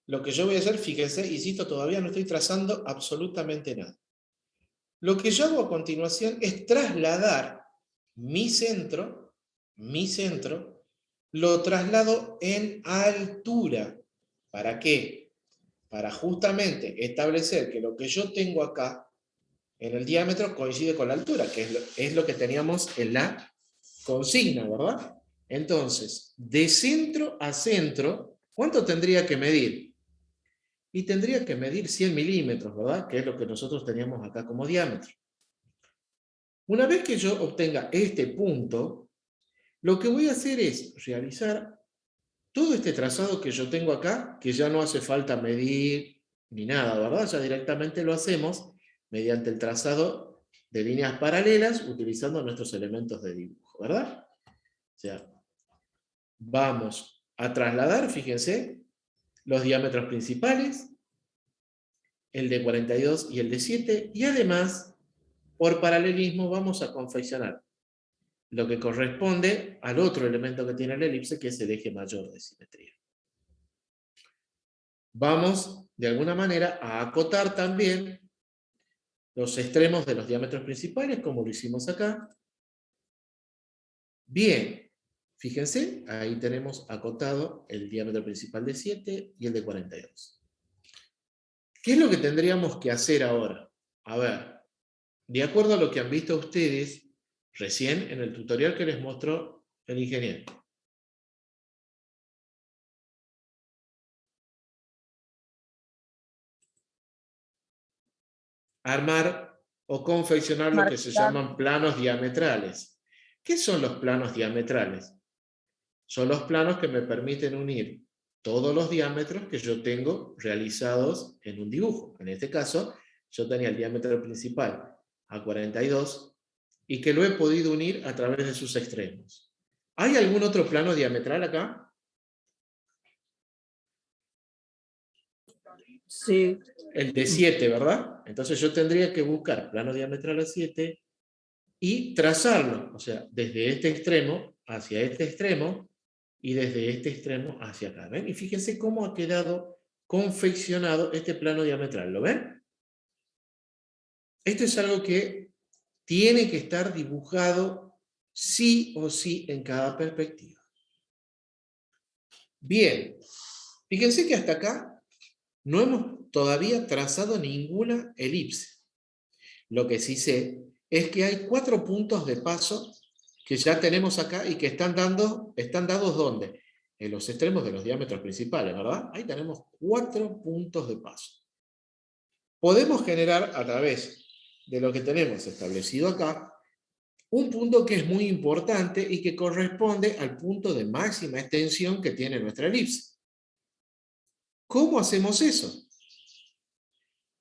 lo que yo voy a hacer, fíjense, insisto, todavía no estoy trazando absolutamente nada. Lo que yo hago a continuación es trasladar mi centro, lo traslado en altura. ¿Para qué? Para justamente establecer que lo que yo tengo acá en el diámetro coincide con la altura, que es lo que teníamos en la consigna, ¿verdad? Entonces, de centro a centro, ¿cuánto tendría que medir? Y tendría que medir 100 milímetros, ¿verdad? Que es lo que nosotros teníamos acá como diámetro. Una vez que yo obtenga este punto, lo que voy a hacer es realizar todo este trazado que yo tengo acá, que ya no hace falta medir ni nada, ¿verdad? Ya directamente lo hacemos mediante el trazado de líneas paralelas utilizando nuestros elementos de dibujo, ¿verdad? O sea, vamos a trasladar, fíjense, los diámetros principales, el de 42 y el de 7, y además, por paralelismo, vamos a confeccionar lo que corresponde al otro elemento que tiene la elipse, que es el eje mayor de simetría. Vamos, de alguna manera, a acotar también los extremos de los diámetros principales, como lo hicimos acá. Bien, fíjense, ahí tenemos acotado el diámetro principal de 7 y el de 42. ¿Qué es lo que tendríamos que hacer ahora? A ver, de acuerdo a lo que han visto ustedes recién en el tutorial que les mostró el ingeniero. Armar o confeccionar lo que se llaman planos diametrales. ¿Qué son los planos diametrales? Son los planos que me permiten unir todos los diámetros que yo tengo realizados en un dibujo. En este caso, yo tenía el diámetro principal a 42 y que lo he podido unir a través de sus extremos. ¿Hay algún otro plano diametral acá? Sí. El de 7, ¿verdad? Entonces yo tendría que buscar plano diametral a 7 y trazarlo, o sea, desde este extremo hacia este extremo y desde este extremo hacia acá. ¿Ven? Y fíjense cómo ha quedado confeccionado este plano diametral. ¿Lo ven? Esto es algo que tiene que estar dibujado sí o sí en cada perspectiva. Bien, fíjense que hasta acá no hemos todavía trazado ninguna elipse. Lo que sí sé es que hay 4 puntos de paso que ya tenemos acá y que están dados ¿dónde? En los extremos de los diámetros principales, ¿verdad? Ahí tenemos 4 puntos de paso. Podemos generar a través de lo que tenemos establecido acá un punto que es muy importante y que corresponde al punto de máxima extensión que tiene nuestra elipse. ¿Cómo hacemos eso?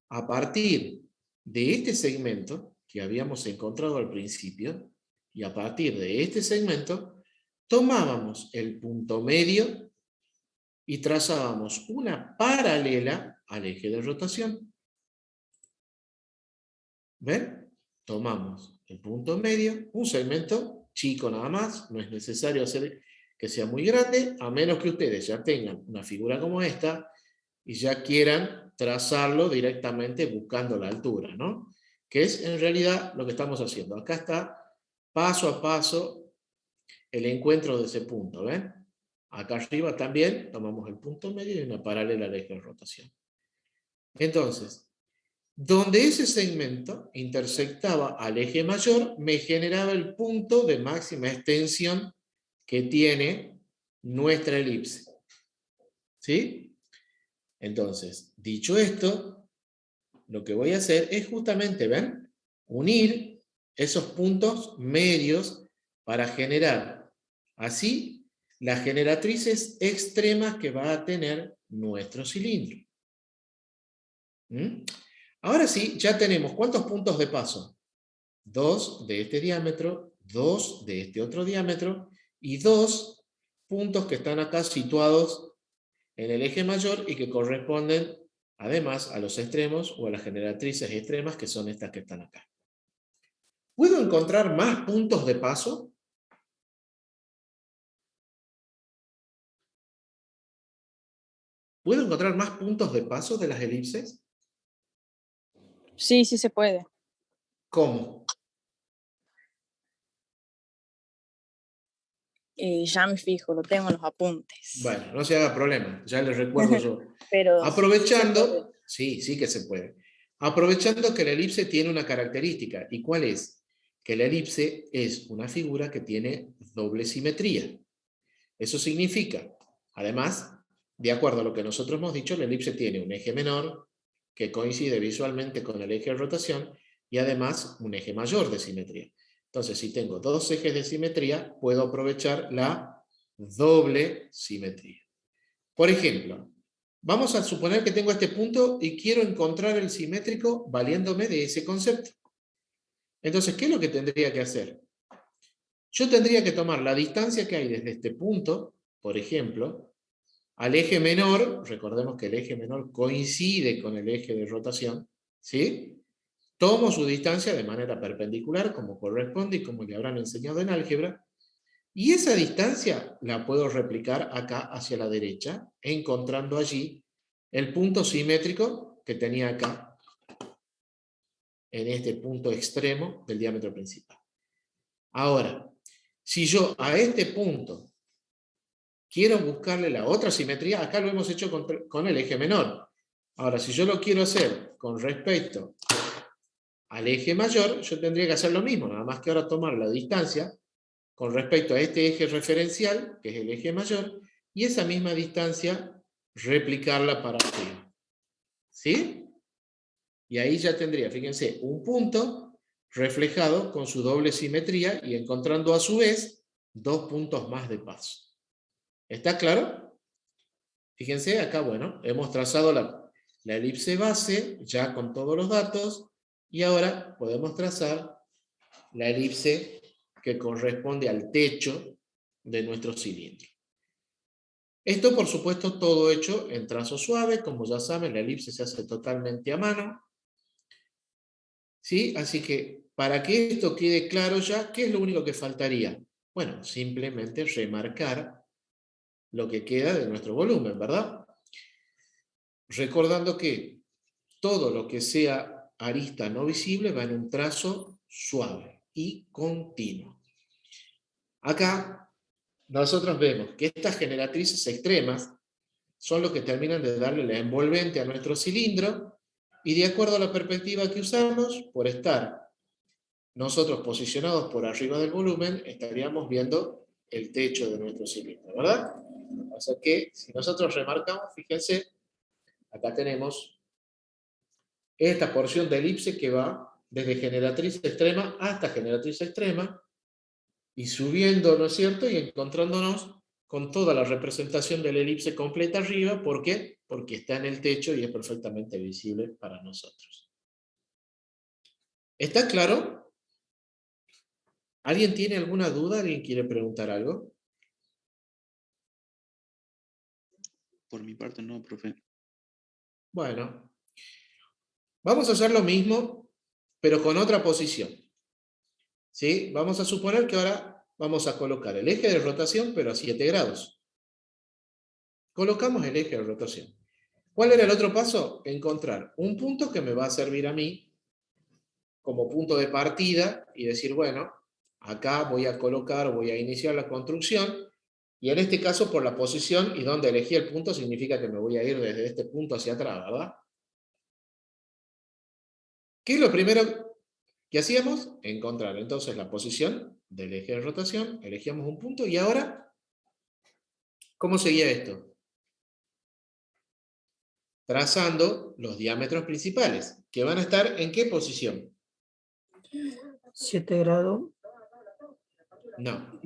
A partir de este segmento que habíamos encontrado al principio, y a partir de este segmento, tomábamos el punto medio y trazábamos una paralela al eje de rotación. ¿Ven? Tomamos el punto medio, un segmento chico nada más, no es necesario hacer que sea muy grande, a menos que ustedes ya tengan una figura como esta y ya quieran trazarlo directamente buscando la altura, ¿no? Que es en realidad lo que estamos haciendo. Acá está paso a paso el encuentro de ese punto, ¿ven? Acá arriba también tomamos el punto medio y una paralela al eje de rotación. Entonces, donde ese segmento intersectaba al eje mayor, me generaba el punto de máxima extensión que tiene nuestra elipse. ¿Sí? Entonces, dicho esto, lo que voy a hacer es justamente, ¿ven? Unir esos puntos medios para generar así las generatrices extremas que va a tener nuestro cilindro. ¿Mm? Ahora sí, ya tenemos ¿cuántos puntos de paso? 2 de este diámetro, 2 de este otro diámetro y 2 puntos que están acá situados en el eje mayor y que corresponden además a los extremos o a las generatrices extremas que son estas que están acá. ¿Puedo encontrar más puntos de paso? ¿Puedo encontrar más puntos de paso de las elipses? Sí, sí se puede. ¿Cómo? Ya me fijo, lo tengo en los apuntes. Bueno, no se haga problema, ya les recuerdo yo. Pero Aprovechando, sí, sí que se puede. Aprovechando que la elipse tiene una característica. ¿Y cuál es? Que la elipse es una figura que tiene doble simetría. Eso significa, además, de acuerdo a lo que nosotros hemos dicho, la elipse tiene un eje menor que coincide visualmente con el eje de rotación y además un eje mayor de simetría. Entonces, si tengo dos ejes de simetría, puedo aprovechar la doble simetría. Por ejemplo, vamos a suponer que tengo este punto y quiero encontrar el simétrico valiéndome de ese concepto. Entonces, ¿qué es lo que tendría que hacer? Yo tendría que tomar la distancia que hay desde este punto, por ejemplo, al eje menor, recordemos que el eje menor coincide con el eje de rotación, ¿sí? Tomo su distancia de manera perpendicular, como corresponde y como le habrán enseñado en álgebra, y esa distancia la puedo replicar acá hacia la derecha, encontrando allí el punto simétrico que tenía acá, en este punto extremo del diámetro principal. Ahora, si yo a este punto quiero buscarle la otra simetría, acá lo hemos hecho con el eje menor. Ahora, si yo lo quiero hacer con respecto al eje mayor, yo tendría que hacer lo mismo, nada más que ahora tomar la distancia con respecto a este eje referencial, que es el eje mayor, y esa misma distancia replicarla para arriba. ¿Sí? Y ahí ya tendría, fíjense, un punto reflejado con su doble simetría y encontrando a su vez dos puntos más de paso. ¿Está claro? Fíjense, acá, bueno, hemos trazado la elipse base ya con todos los datos y ahora podemos trazar la elipse que corresponde al techo de nuestro cilindro. Esto, por supuesto, todo hecho en trazo suave. Como ya saben, la elipse se hace totalmente a mano. ¿Sí? Así que, para que esto quede claro ya, ¿qué es lo único que faltaría? Bueno, simplemente remarcar lo que queda de nuestro volumen, ¿verdad? Recordando que todo lo que sea arista no visible va en un trazo suave y continuo. Acá nosotros vemos que estas generatrices extremas son los que terminan de darle la envolvente a nuestro cilindro y de acuerdo a la perspectiva que usamos, por estar nosotros posicionados por arriba del volumen, estaríamos viendo el techo de nuestro cilindro, ¿verdad? O sea que si nosotros remarcamos, fíjense, acá tenemos esta porción de elipse que va desde generatriz extrema hasta generatriz extrema y subiendo, ¿no es cierto? Y encontrándonos con toda la representación de la elipse completa arriba. ¿Por qué? Porque está en el techo y es perfectamente visible para nosotros. ¿Está claro? ¿Alguien tiene alguna duda? ¿Alguien quiere preguntar algo? Por mi parte no, profe. Bueno, vamos a hacer lo mismo, pero con otra posición. ¿Sí? Vamos a suponer que ahora vamos a colocar el eje de rotación, pero a 7 grados. Colocamos el eje de rotación. ¿Cuál era el otro paso? Encontrar un punto que me va a servir a mí como punto de partida y decir, bueno, acá voy a colocar, voy a iniciar la construcción, y en este caso por la posición y donde elegí el punto significa que me voy a ir desde este punto hacia atrás, ¿verdad? ¿Qué es lo primero que hacíamos? Encontrar entonces la posición del eje de rotación, elegíamos un punto y ahora, ¿cómo seguía esto? trazando los diámetros principales, que van a estar ¿en qué posición? 7 grados. No.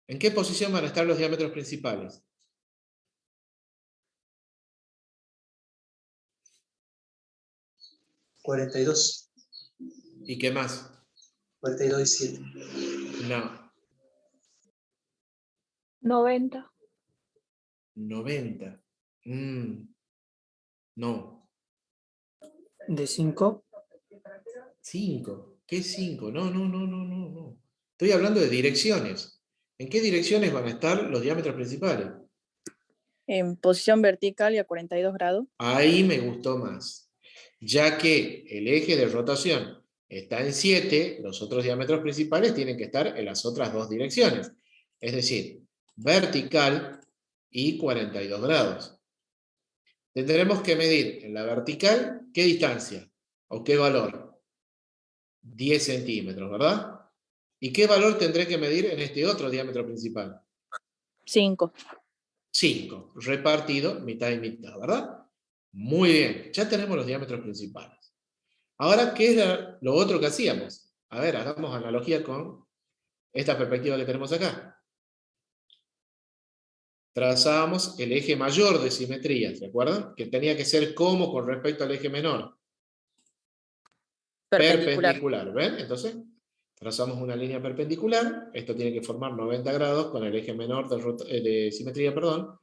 ¿En qué posición van a estar los diámetros principales? ¿42? ¿Y qué más? 42 y 7. No. 90. 90. No. De 5. 5. ¿Qué 5? No. Estoy hablando de direcciones. ¿En qué direcciones van a estar los diámetros principales? En posición vertical y a 42 grados. Ahí me gustó más. Ya que el eje de rotación está en 7, los otros diámetros principales tienen que estar en las otras dos direcciones. Es decir, vertical y 42 grados. Tendremos que medir en la vertical, ¿qué distancia? ¿O qué valor? 10 centímetros, ¿verdad? ¿Y qué valor tendré que medir en este otro diámetro principal? 5. 5, repartido mitad y mitad, ¿verdad? Muy bien, ya tenemos los diámetros principales. Ahora, ¿qué era lo otro que hacíamos? A ver, hagamos analogía con esta perspectiva que tenemos acá. Trazábamos el eje mayor de simetría, ¿se acuerdan? Que tenía que ser como con respecto al eje menor. Perpendicular, ¿ven? Entonces, trazamos una línea perpendicular, esto tiene que formar 90 grados con el eje menor de simetría, perdón,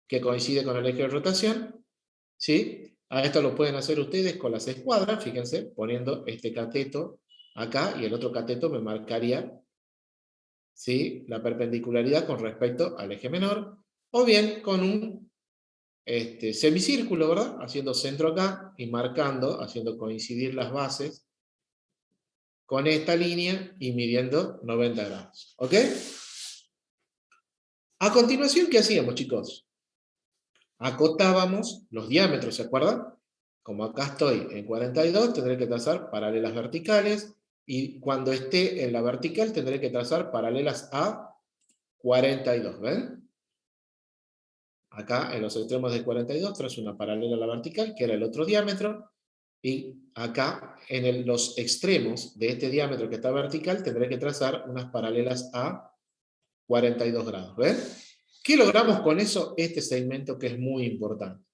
que coincide con el eje de rotación, ¿sí? A esto lo pueden hacer ustedes con las escuadras, fíjense, poniendo este cateto acá y el otro cateto me marcaría, ¿sí?, la perpendicularidad con respecto al eje menor, o bien con un semicírculo, ¿verdad? Haciendo centro acá y marcando, haciendo coincidir las bases con esta línea y midiendo 90 grados. ¿Ok? A continuación, ¿qué hacíamos, chicos? Acotábamos los diámetros, ¿se acuerdan? Como acá estoy en 42, tendré que trazar paralelas verticales, y cuando esté en la vertical tendré que trazar paralelas a 42, ¿ven? Acá en los extremos de 42 trazo una paralela a la vertical, que era el otro diámetro, y acá en los extremos de este diámetro que está vertical tendré que trazar unas paralelas a 42 grados, ¿ven? ¿Qué logramos con eso? Este segmento que es muy importante,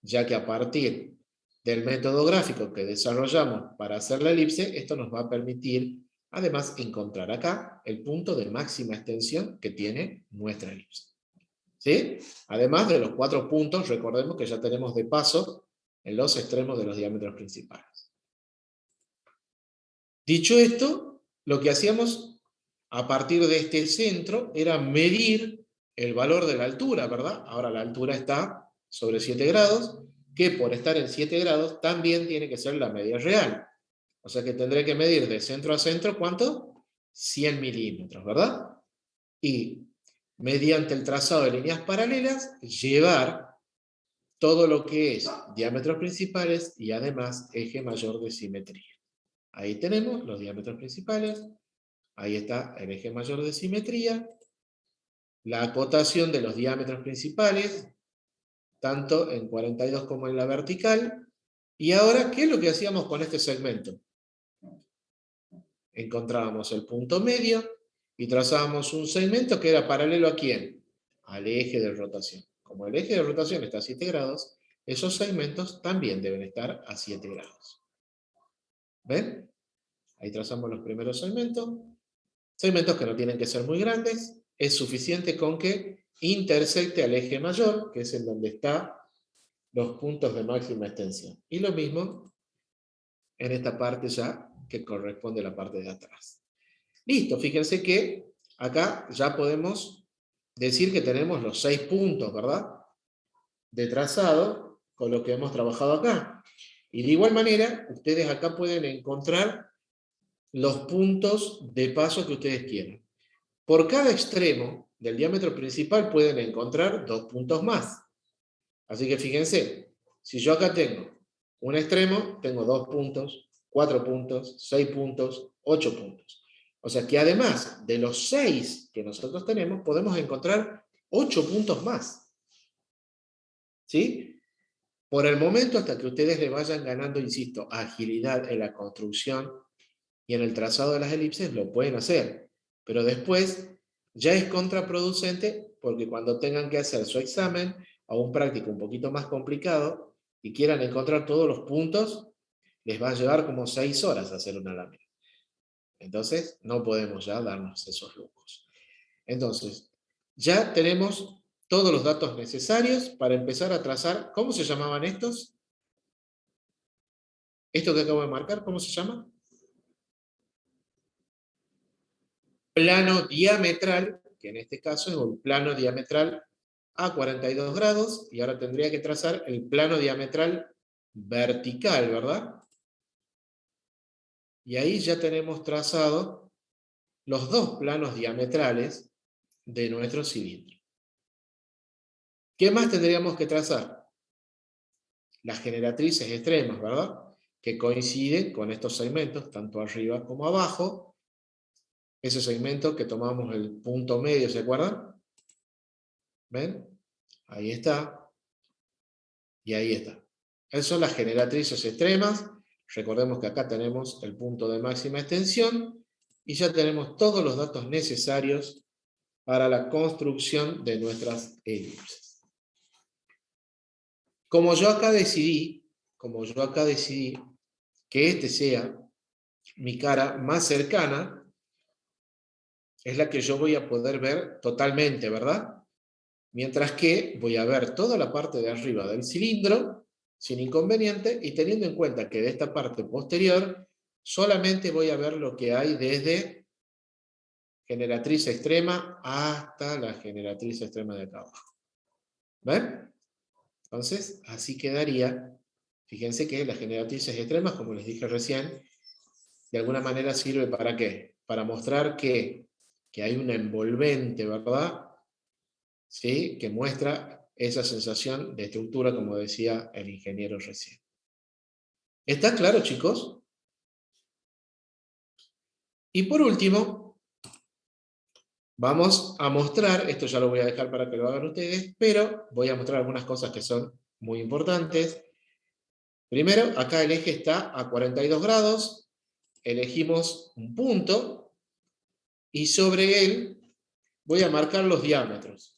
ya que a partir del método gráfico que desarrollamos para hacer la elipse, esto nos va a permitir, además, encontrar acá el punto de máxima extensión que tiene nuestra elipse. ¿Sí? Además de los 4 puntos, recordemos que ya tenemos de paso en los extremos de los diámetros principales. Dicho esto, lo que hacíamos a partir de este centro era medir el valor de la altura, ¿verdad? Ahora la altura está sobre 7 grados, que por estar en 7 grados también tiene que ser la media real. O sea que tendré que medir de centro a centro, ¿cuánto? 100 milímetros, ¿verdad? Y mediante el trazado de líneas paralelas, llevar todo lo que es diámetros principales y además eje mayor de simetría. Ahí tenemos los diámetros principales, ahí está el eje mayor de simetría, la acotación de los diámetros principales, tanto en 42 como en la vertical. Y ahora, ¿qué es lo que hacíamos con este segmento? Encontrábamos el punto medio y trazábamos un segmento que era paralelo ¿a quién? Al eje de rotación. Como el eje de rotación está a 7 grados, esos segmentos también deben estar a 7 grados. ¿Ven? Ahí trazamos los primeros segmentos. Segmentos que no tienen que ser muy grandes. Es suficiente con que intersecte al eje mayor, que es en donde están los puntos de máxima extensión. Y lo mismo en esta parte ya que corresponde a la parte de atrás. Listo, fíjense que acá ya podemos decir que tenemos los 6 puntos, ¿verdad?, de trazado con lo que hemos trabajado acá. Y de igual manera, ustedes acá pueden encontrar los puntos de paso que ustedes quieran. Por cada extremo del diámetro principal pueden encontrar 2 puntos más. Así que fíjense, si yo acá tengo un extremo, tengo 2 puntos, 4 puntos, 6 puntos, 8 puntos. O sea que además de los 6 que nosotros tenemos, podemos encontrar 8 puntos más. ¿Sí? Por el momento, hasta que ustedes le vayan ganando, insisto, agilidad en la construcción y en el trazado de las elipses, lo pueden hacer. Pero después ya es contraproducente porque cuando tengan que hacer su examen a un práctico un poquito más complicado y quieran encontrar todos los puntos, les va a llevar como 6 horas hacer una lámina. Entonces, no podemos ya darnos esos lujos. Entonces, ya tenemos todos los datos necesarios para empezar a trazar. ¿Cómo se llamaban estos? ¿Esto que acabo de marcar, cómo se llama? Plano diametral, que en este caso es un plano diametral a 42 grados, y ahora tendría que trazar el plano diametral vertical, ¿verdad? Y ahí ya tenemos trazado los dos planos diametrales de nuestro cilindro. ¿Qué más tendríamos que trazar? Las generatrices extremas, ¿verdad? Que coinciden con estos segmentos, tanto arriba como abajo. Ese segmento que tomamos el punto medio, ¿se acuerdan? ¿Ven? Ahí está. Y ahí está. Esas son las generatrices extremas. Recordemos que acá tenemos el punto de máxima extensión y ya tenemos todos los datos necesarios para la construcción de nuestras elipses. Como yo acá decidí que este sea mi cara más cercana, es la que yo voy a poder ver totalmente, ¿verdad? Mientras que voy a ver toda la parte de arriba del cilindro sin inconveniente, y teniendo en cuenta que de esta parte posterior solamente voy a ver lo que hay desde generatriz extrema hasta la generatriz extrema de acá abajo. ¿Ven? Entonces, así quedaría. Fíjense que las generatrices extremas, como les dije recién, de alguna manera sirve ¿para qué? Para mostrar que hay una envolvente, ¿verdad? ¿Sí? Que muestra esa sensación de estructura, como decía el ingeniero recién. ¿Está claro, chicos? Y por último, vamos a mostrar, esto ya lo voy a dejar para que lo hagan ustedes, pero voy a mostrar algunas cosas que son muy importantes. Primero, acá el eje está a 42 grados, elegimos un punto, y sobre él voy a marcar los diámetros.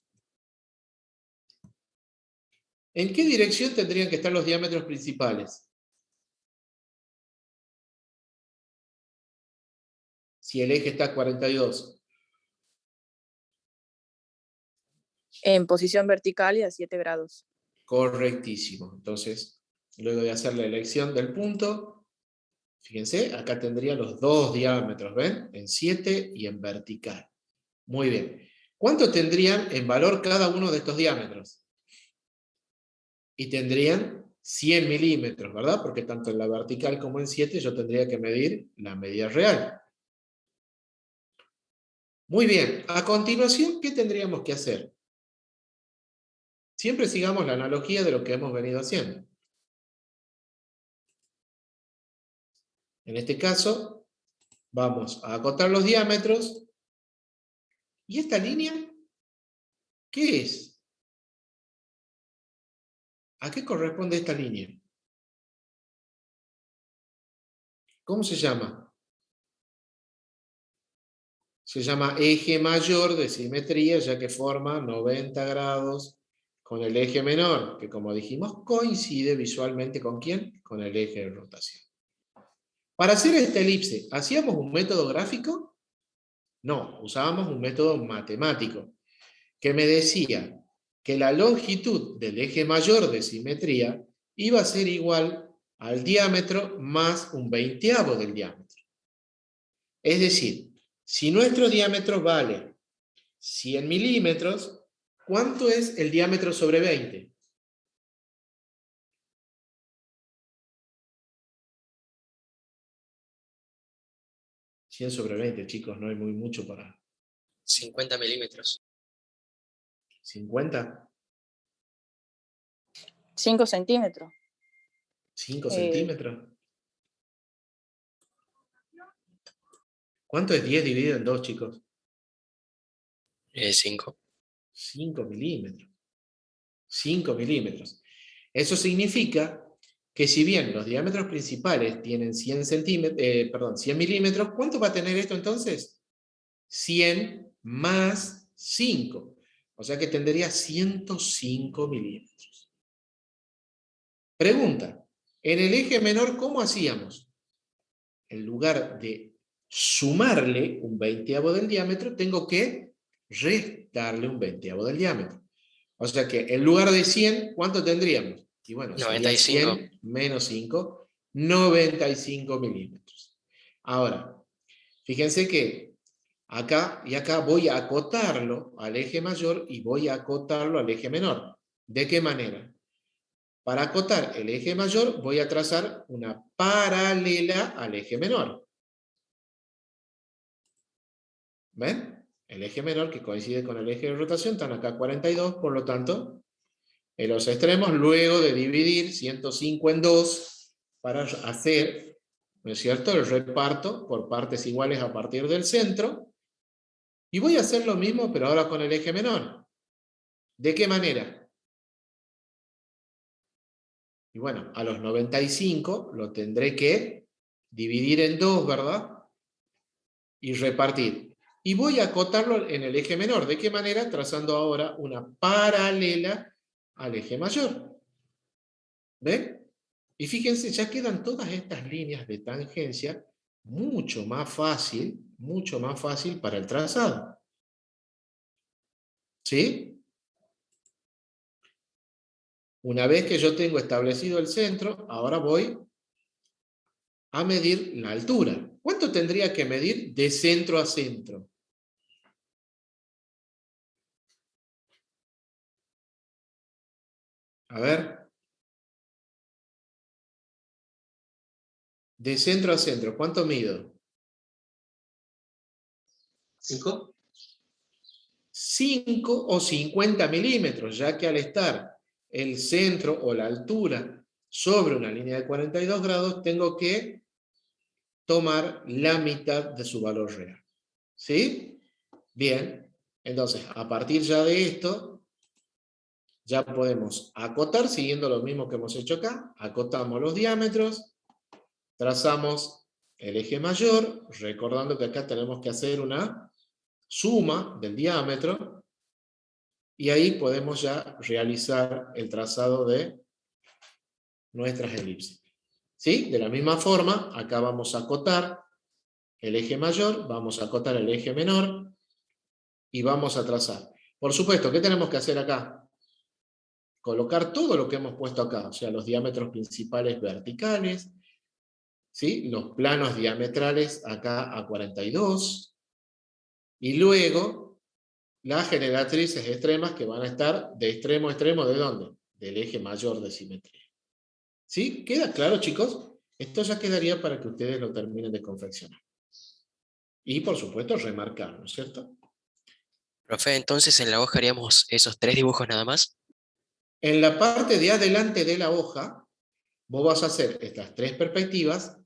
¿En qué dirección tendrían que estar los diámetros principales? Si el eje está a 42. En posición vertical y a 7 grados. Correctísimo. Entonces, luego de hacer la elección del punto, fíjense, acá tendría los dos diámetros, ¿ven? En 7 y en vertical. Muy bien. ¿Cuánto tendrían en valor cada uno de estos diámetros? Y tendrían 100 milímetros, ¿verdad? Porque tanto en la vertical como en 7 yo tendría que medir la medida real. Muy bien. A continuación, ¿qué tendríamos que hacer? Siempre sigamos la analogía de lo que hemos venido haciendo. En este caso, vamos a acotar los diámetros. ¿Y esta línea qué es? ¿A qué corresponde esta línea? ¿Cómo se llama? Se llama eje mayor de simetría, ya que forma 90 grados con el eje menor, que como dijimos coincide visualmente ¿con quién? Con el eje de rotación. Para hacer esta elipse, ¿hacíamos un método gráfico? No, usábamos un método matemático, que me decía que la longitud del eje mayor de simetría iba a ser igual al diámetro más un 20avo del diámetro. Es decir, si nuestro diámetro vale 100 milímetros, ¿cuánto es el diámetro sobre 20? ¿100 sobre 20, chicos? No hay mucho para... 50 milímetros. ¿50? 5 centímetros. ¿5 centímetros? ¿Cuánto es 10 dividido en 2, chicos? 5. 5 milímetros. 5 milímetros. Eso significa que si bien los diámetros principales tienen 100 milímetros, ¿cuánto va a tener esto entonces? 100 más 5. O sea que tendría 105 milímetros. Pregunta, en el eje menor, ¿cómo hacíamos? En lugar de sumarle un 20avo del diámetro, tengo que restarle un 20avo del diámetro. O sea que en lugar de 100, ¿cuánto tendríamos? Y bueno, sería 95. 100 menos 5, 95 milímetros. Ahora, fíjense que acá y acá voy a acotarlo al eje mayor y voy a acotarlo al eje menor. ¿De qué manera? Para acotar el eje mayor voy a trazar una paralela al eje menor. ¿Ven? El eje menor que coincide con el eje de rotación están acá 42, por lo tanto, en los extremos, luego de dividir 105 en 2 para hacer, ¿no es cierto?, el reparto por partes iguales a partir del centro. Y voy a hacer lo mismo, pero ahora con el eje menor. ¿De qué manera? Y bueno, a los 95 lo tendré que dividir en 2, ¿verdad? Y repartir. Y voy a acotarlo en el eje menor. ¿De qué manera? Trazando ahora una paralela al eje mayor. ¿Ven? Y fíjense, ya quedan todas estas líneas de tangencia mucho más fácil para el trazado. ¿Sí? Una vez que yo tengo establecido el centro, ahora voy a medir la altura. ¿Cuánto tendría que medir de centro a centro? A ver. De centro a centro, ¿cuánto mido? 5. 5 o 50 milímetros, ya que al estar el centro o la altura sobre una línea de 42 grados, tengo que tomar la mitad de su valor real. ¿Sí? Bien, entonces a partir ya de esto, ya podemos acotar, siguiendo lo mismo que hemos hecho acá, acotamos los diámetros, trazamos el eje mayor, recordando que acá tenemos que hacer una suma del diámetro, y ahí podemos ya realizar el trazado de nuestras elipses. ¿Sí? De la misma forma, acá vamos a acotar el eje mayor, vamos a acotar el eje menor, y vamos a trazar. Por supuesto, ¿qué tenemos que hacer acá? Colocar todo lo que hemos puesto acá, o sea, los diámetros principales verticales, ¿sí? Los planos diametrales acá a 42, y luego las generatrices extremas que van a estar de extremo a extremo, ¿de dónde? Del eje mayor de simetría. ¿Sí? ¿Queda claro, chicos? Esto ya quedaría para que ustedes lo terminen de confeccionar. Y, por supuesto, remarcar, ¿no es cierto? Profe, entonces en la hoja haríamos esos 3 dibujos nada más. En la parte de adelante de la hoja, vos vas a hacer estas 3 perspectivas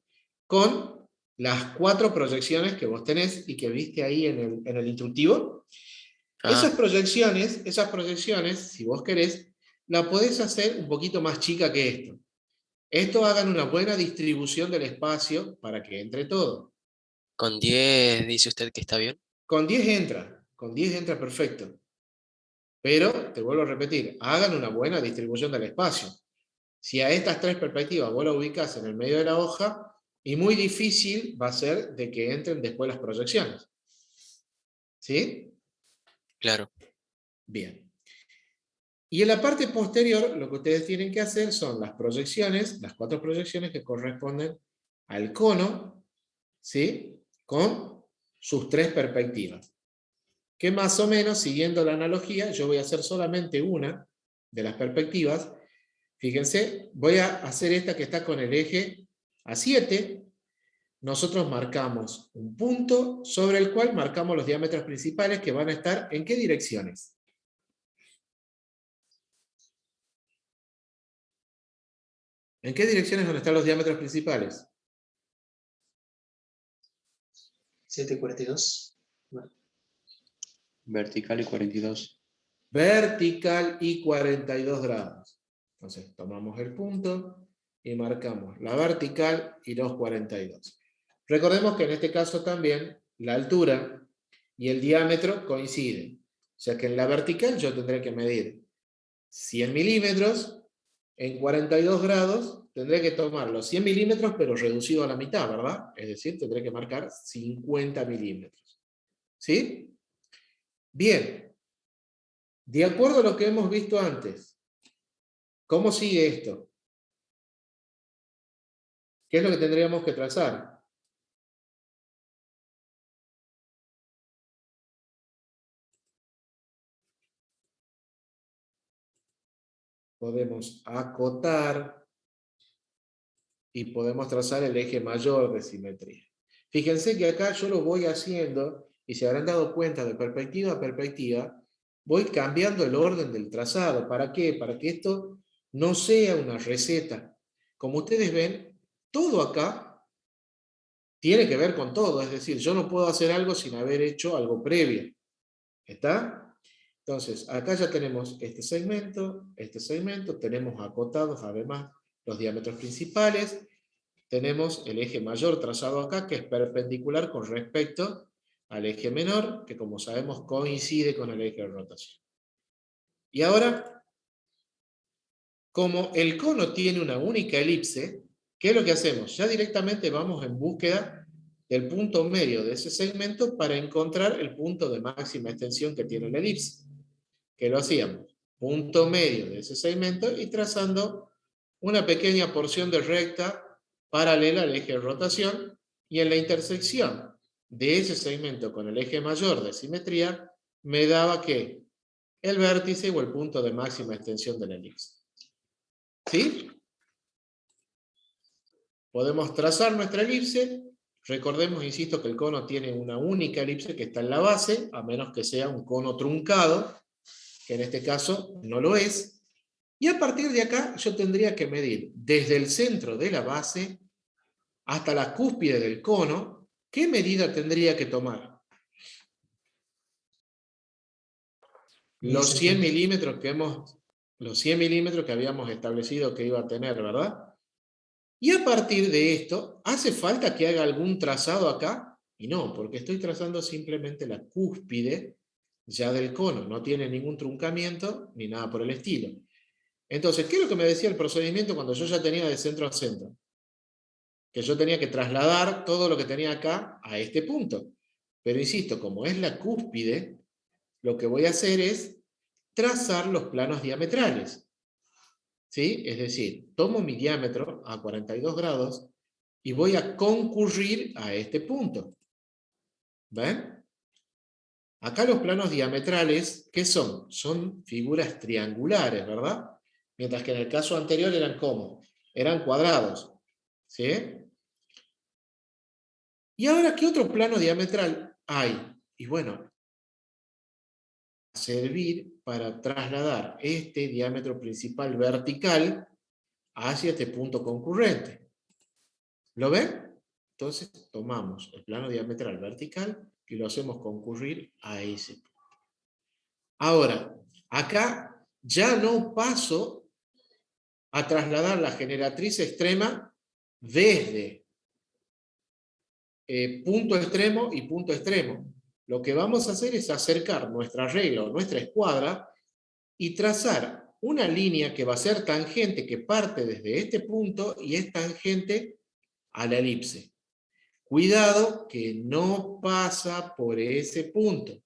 con las 4 proyecciones que vos tenés y que viste ahí en el instructivo. Esas proyecciones, si vos querés, la podés hacer un poquito más chica que esto. Esto hagan una buena distribución del espacio para que entre todo. ¿Con 10 dice usted que está bien? Con 10 entra perfecto. Pero, te vuelvo a repetir, hagan una buena distribución del espacio. Si a estas 3 perspectivas vos la ubicás en el medio de la hoja, y muy difícil va a ser de que entren después las proyecciones. ¿Sí? Claro. Bien. Y en la parte posterior, lo que ustedes tienen que hacer son las proyecciones, las 4 proyecciones que corresponden al cono, ¿sí? Con sus 3 perspectivas. Que más o menos, siguiendo la analogía, yo voy a hacer solamente una de las perspectivas. Fíjense, voy a hacer esta que está con el eje A7. Nosotros marcamos un punto sobre el cual marcamos los diámetros principales que van a estar ¿en qué direcciones? ¿En qué direcciones van a estar los diámetros principales? 7 y 42. Vertical y 42. vertical y 42 grados. Entonces tomamos el punto y marcamos la vertical y los 42. Recordemos que en este caso también la altura y el diámetro coinciden. O sea que en la vertical yo tendré que medir 100 milímetros, en 42 grados tendré que tomar los 100 milímetros pero reducido a la mitad, ¿verdad? Es decir, tendré que marcar 50 milímetros. ¿Sí? Bien. De acuerdo a lo que hemos visto antes, ¿cómo sigue esto? ¿Qué es lo que tendríamos que trazar? Podemos acotar y podemos trazar el eje mayor de simetría. Fíjense que acá yo lo voy haciendo y se habrán dado cuenta de perspectiva a perspectiva, voy cambiando el orden del trazado. ¿Para qué? Para que esto no sea una receta. Como ustedes ven, todo acá tiene que ver con todo. Es decir, yo no puedo hacer algo sin haber hecho algo previo. ¿Está? Entonces, acá ya tenemos este segmento, tenemos acotados además los diámetros principales, tenemos el eje mayor trazado acá, que es perpendicular con respecto al eje menor, que como sabemos coincide con el eje de rotación. Y ahora, como el cono tiene una única elipse, ¿qué es lo que hacemos? Ya directamente vamos en búsqueda del punto medio de ese segmento para encontrar el punto de máxima extensión que tiene la elipse. ¿Qué lo hacíamos? Punto medio de ese segmento y trazando una pequeña porción de recta paralela al eje de rotación, y en la intersección de ese segmento con el eje mayor de simetría me daba que el vértice o el punto de máxima extensión de la elipse. ¿Sí? Podemos trazar nuestra elipse. Recordemos, insisto, que el cono tiene una única elipse que está en la base, a menos que sea un cono truncado, que en este caso no lo es. Y a partir de acá yo tendría que medir desde el centro de la base hasta la cúspide del cono. ¿Qué medida tendría que tomar? Los 100 milímetros que habíamos establecido que iba a tener, ¿verdad? Y a partir de esto, ¿hace falta que haga algún trazado acá? Y no, porque estoy trazando simplemente la cúspide ya del cono, no tiene ningún truncamiento ni nada por el estilo. Entonces, ¿qué es lo que me decía el procedimiento cuando yo ya tenía de centro a centro? Que yo tenía que trasladar todo lo que tenía acá a este punto. Pero insisto, como es la cúspide, lo que voy a hacer es trazar los planos diametrales. ¿Sí? Es decir, tomo mi diámetro a 42 grados y voy a concurrir a este punto. ¿Ven? Acá los planos diametrales, ¿qué son? Son figuras triangulares, ¿verdad? Mientras que en el caso anterior eran ¿cómo? Eran cuadrados. ¿Sí? Y ahora, ¿qué otro plano diametral hay? Y bueno, servir para trasladar este diámetro principal vertical hacia este punto concurrente. ¿Lo ven? Entonces tomamos el plano diametral vertical y lo hacemos concurrir a ese punto. Ahora, acá ya no paso a trasladar la generatriz extrema desde punto extremo y punto extremo. Lo que vamos a hacer es acercar nuestra regla o nuestra escuadra y trazar una línea que va a ser tangente, que parte desde este punto y es tangente a la elipse. Cuidado que no pasa por ese punto.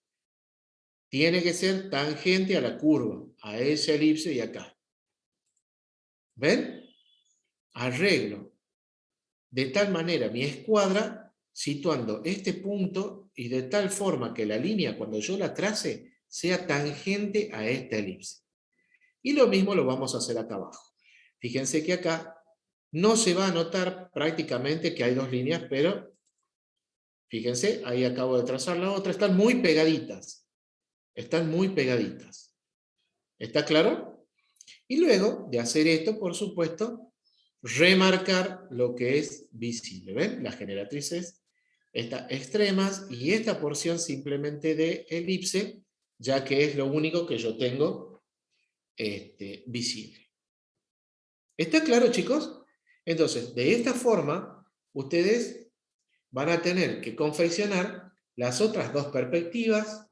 Tiene que ser tangente a la curva, a esa elipse y acá. ¿Ven? Arreglo de tal manera mi escuadra situando este punto y de tal forma que la línea cuando yo la trace sea tangente a esta elipse. Y lo mismo lo vamos a hacer acá abajo. Fíjense que acá no se va a notar prácticamente que hay dos líneas, pero fíjense, ahí acabo de trazar la otra, están muy pegaditas. Están muy pegaditas. ¿Está claro? Y luego de hacer esto, por supuesto, remarcar lo que es visible. ¿Ven? Las generatrices, estas extremas y esta porción simplemente de elipse ya que es lo único que yo tengo visible. ¿Está claro, chicos? Entonces, de esta forma, ustedes van a tener que confeccionar las otras dos perspectivas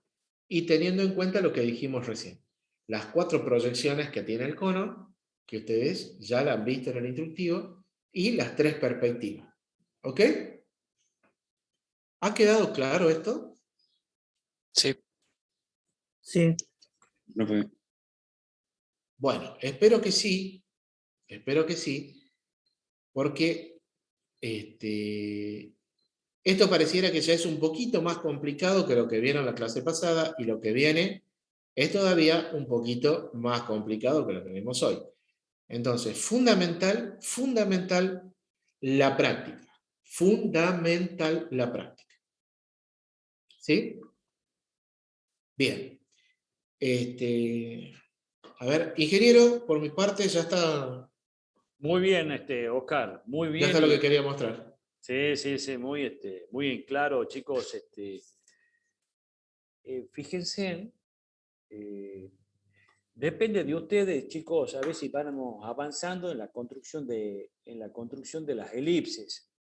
y teniendo en cuenta lo que dijimos recién. Las 4 proyecciones que tiene el cono, que ustedes ya la han visto en el instructivo, y las 3 perspectivas. ¿Ok? ¿Ha quedado claro esto? Sí. Sí. Profe. Bueno, espero que sí, porque esto pareciera que ya es un poquito más complicado que lo que vieron la clase pasada, y lo que viene es todavía un poquito más complicado que lo que vimos hoy. Entonces, fundamental la práctica. Fundamental la práctica. ¿Sí? Bien. A ver, ingeniero, por mi parte ya está. Muy bien, Oscar, muy bien. Ya está lo que quería mostrar. Sí, muy en claro, chicos. Fíjense, depende de ustedes, chicos, a ver si vamos avanzando en la construcción de las elipses.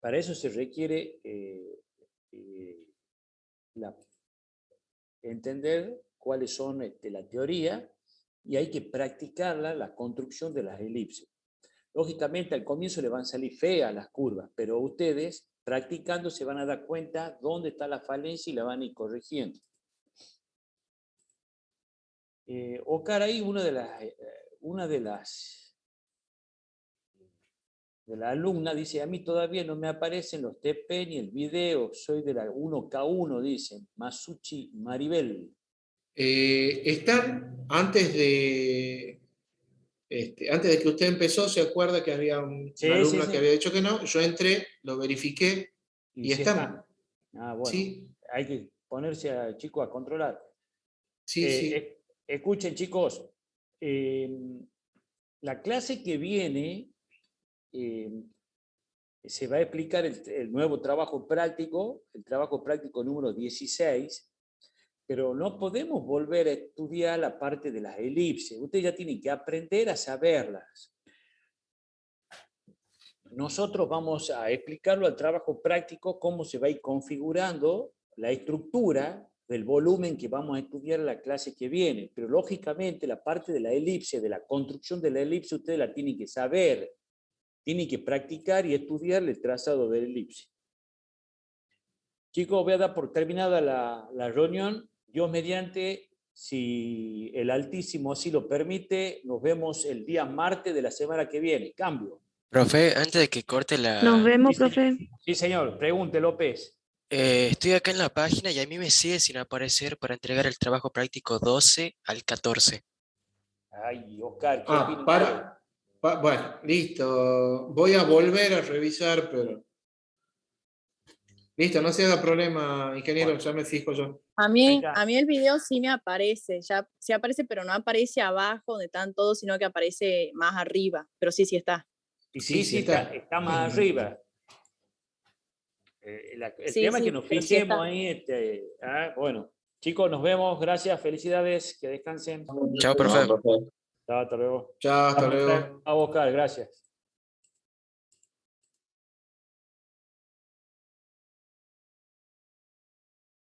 Para eso se requiere entender cuáles son la teoría, y hay que practicarla, la construcción de las elipses. Lógicamente, al comienzo le van a salir feas las curvas, pero ustedes, practicando, se van a dar cuenta dónde está la falencia y la van a ir corrigiendo. Oscar, ahí una de las alumnas dice: a mí todavía no me aparecen los TP ni el video, soy de la 1K1, dice Masuchi Maribel. Están antes de que usted empezó, ¿se acuerda que había una alumna que había dicho que no? Yo entré, lo verifiqué y sí están. Bueno, sí. Hay que ponerse, chicos, a controlar. Sí. Escuchen, chicos, la clase que viene se va a explicar el nuevo trabajo práctico, el trabajo práctico número 16, pero no podemos volver a estudiar la parte de las elipses. Ustedes ya tienen que aprender a saberlas. Nosotros vamos a explicarlo al trabajo práctico, cómo se va a ir configurando la estructura del volumen que vamos a estudiar en la clase que viene. Pero lógicamente la parte de la elipse, de la construcción de la elipse, ustedes la tienen que saber, tienen que practicar y estudiar el trazado de la elipse. Chicos, voy a dar por terminada la reunión. Dios mediante, si el Altísimo así lo permite, nos vemos el día martes de la semana que viene. Cambio. Profe, antes de que corte la... Nos vemos, profe. Sí, señor. Pregunte, López. Estoy acá en la página y a mí me sigue sin aparecer para entregar el trabajo práctico 12 al 14. Ay, Oscar, ¿qué opina? Bueno, listo. Voy a volver a revisar, pero... Listo, no se haga problema, ingeniero, bueno. Ya me fijo yo. A mí el video sí me aparece, ya sí aparece, pero no aparece abajo donde están todos, sino que aparece más arriba, pero sí está. Y sí está más arriba. El tema es que nos fijemos ahí. Bueno, chicos, nos vemos. Gracias, felicidades, que descansen. Chao, profe. Chao, hasta luego. A Oscar, gracias.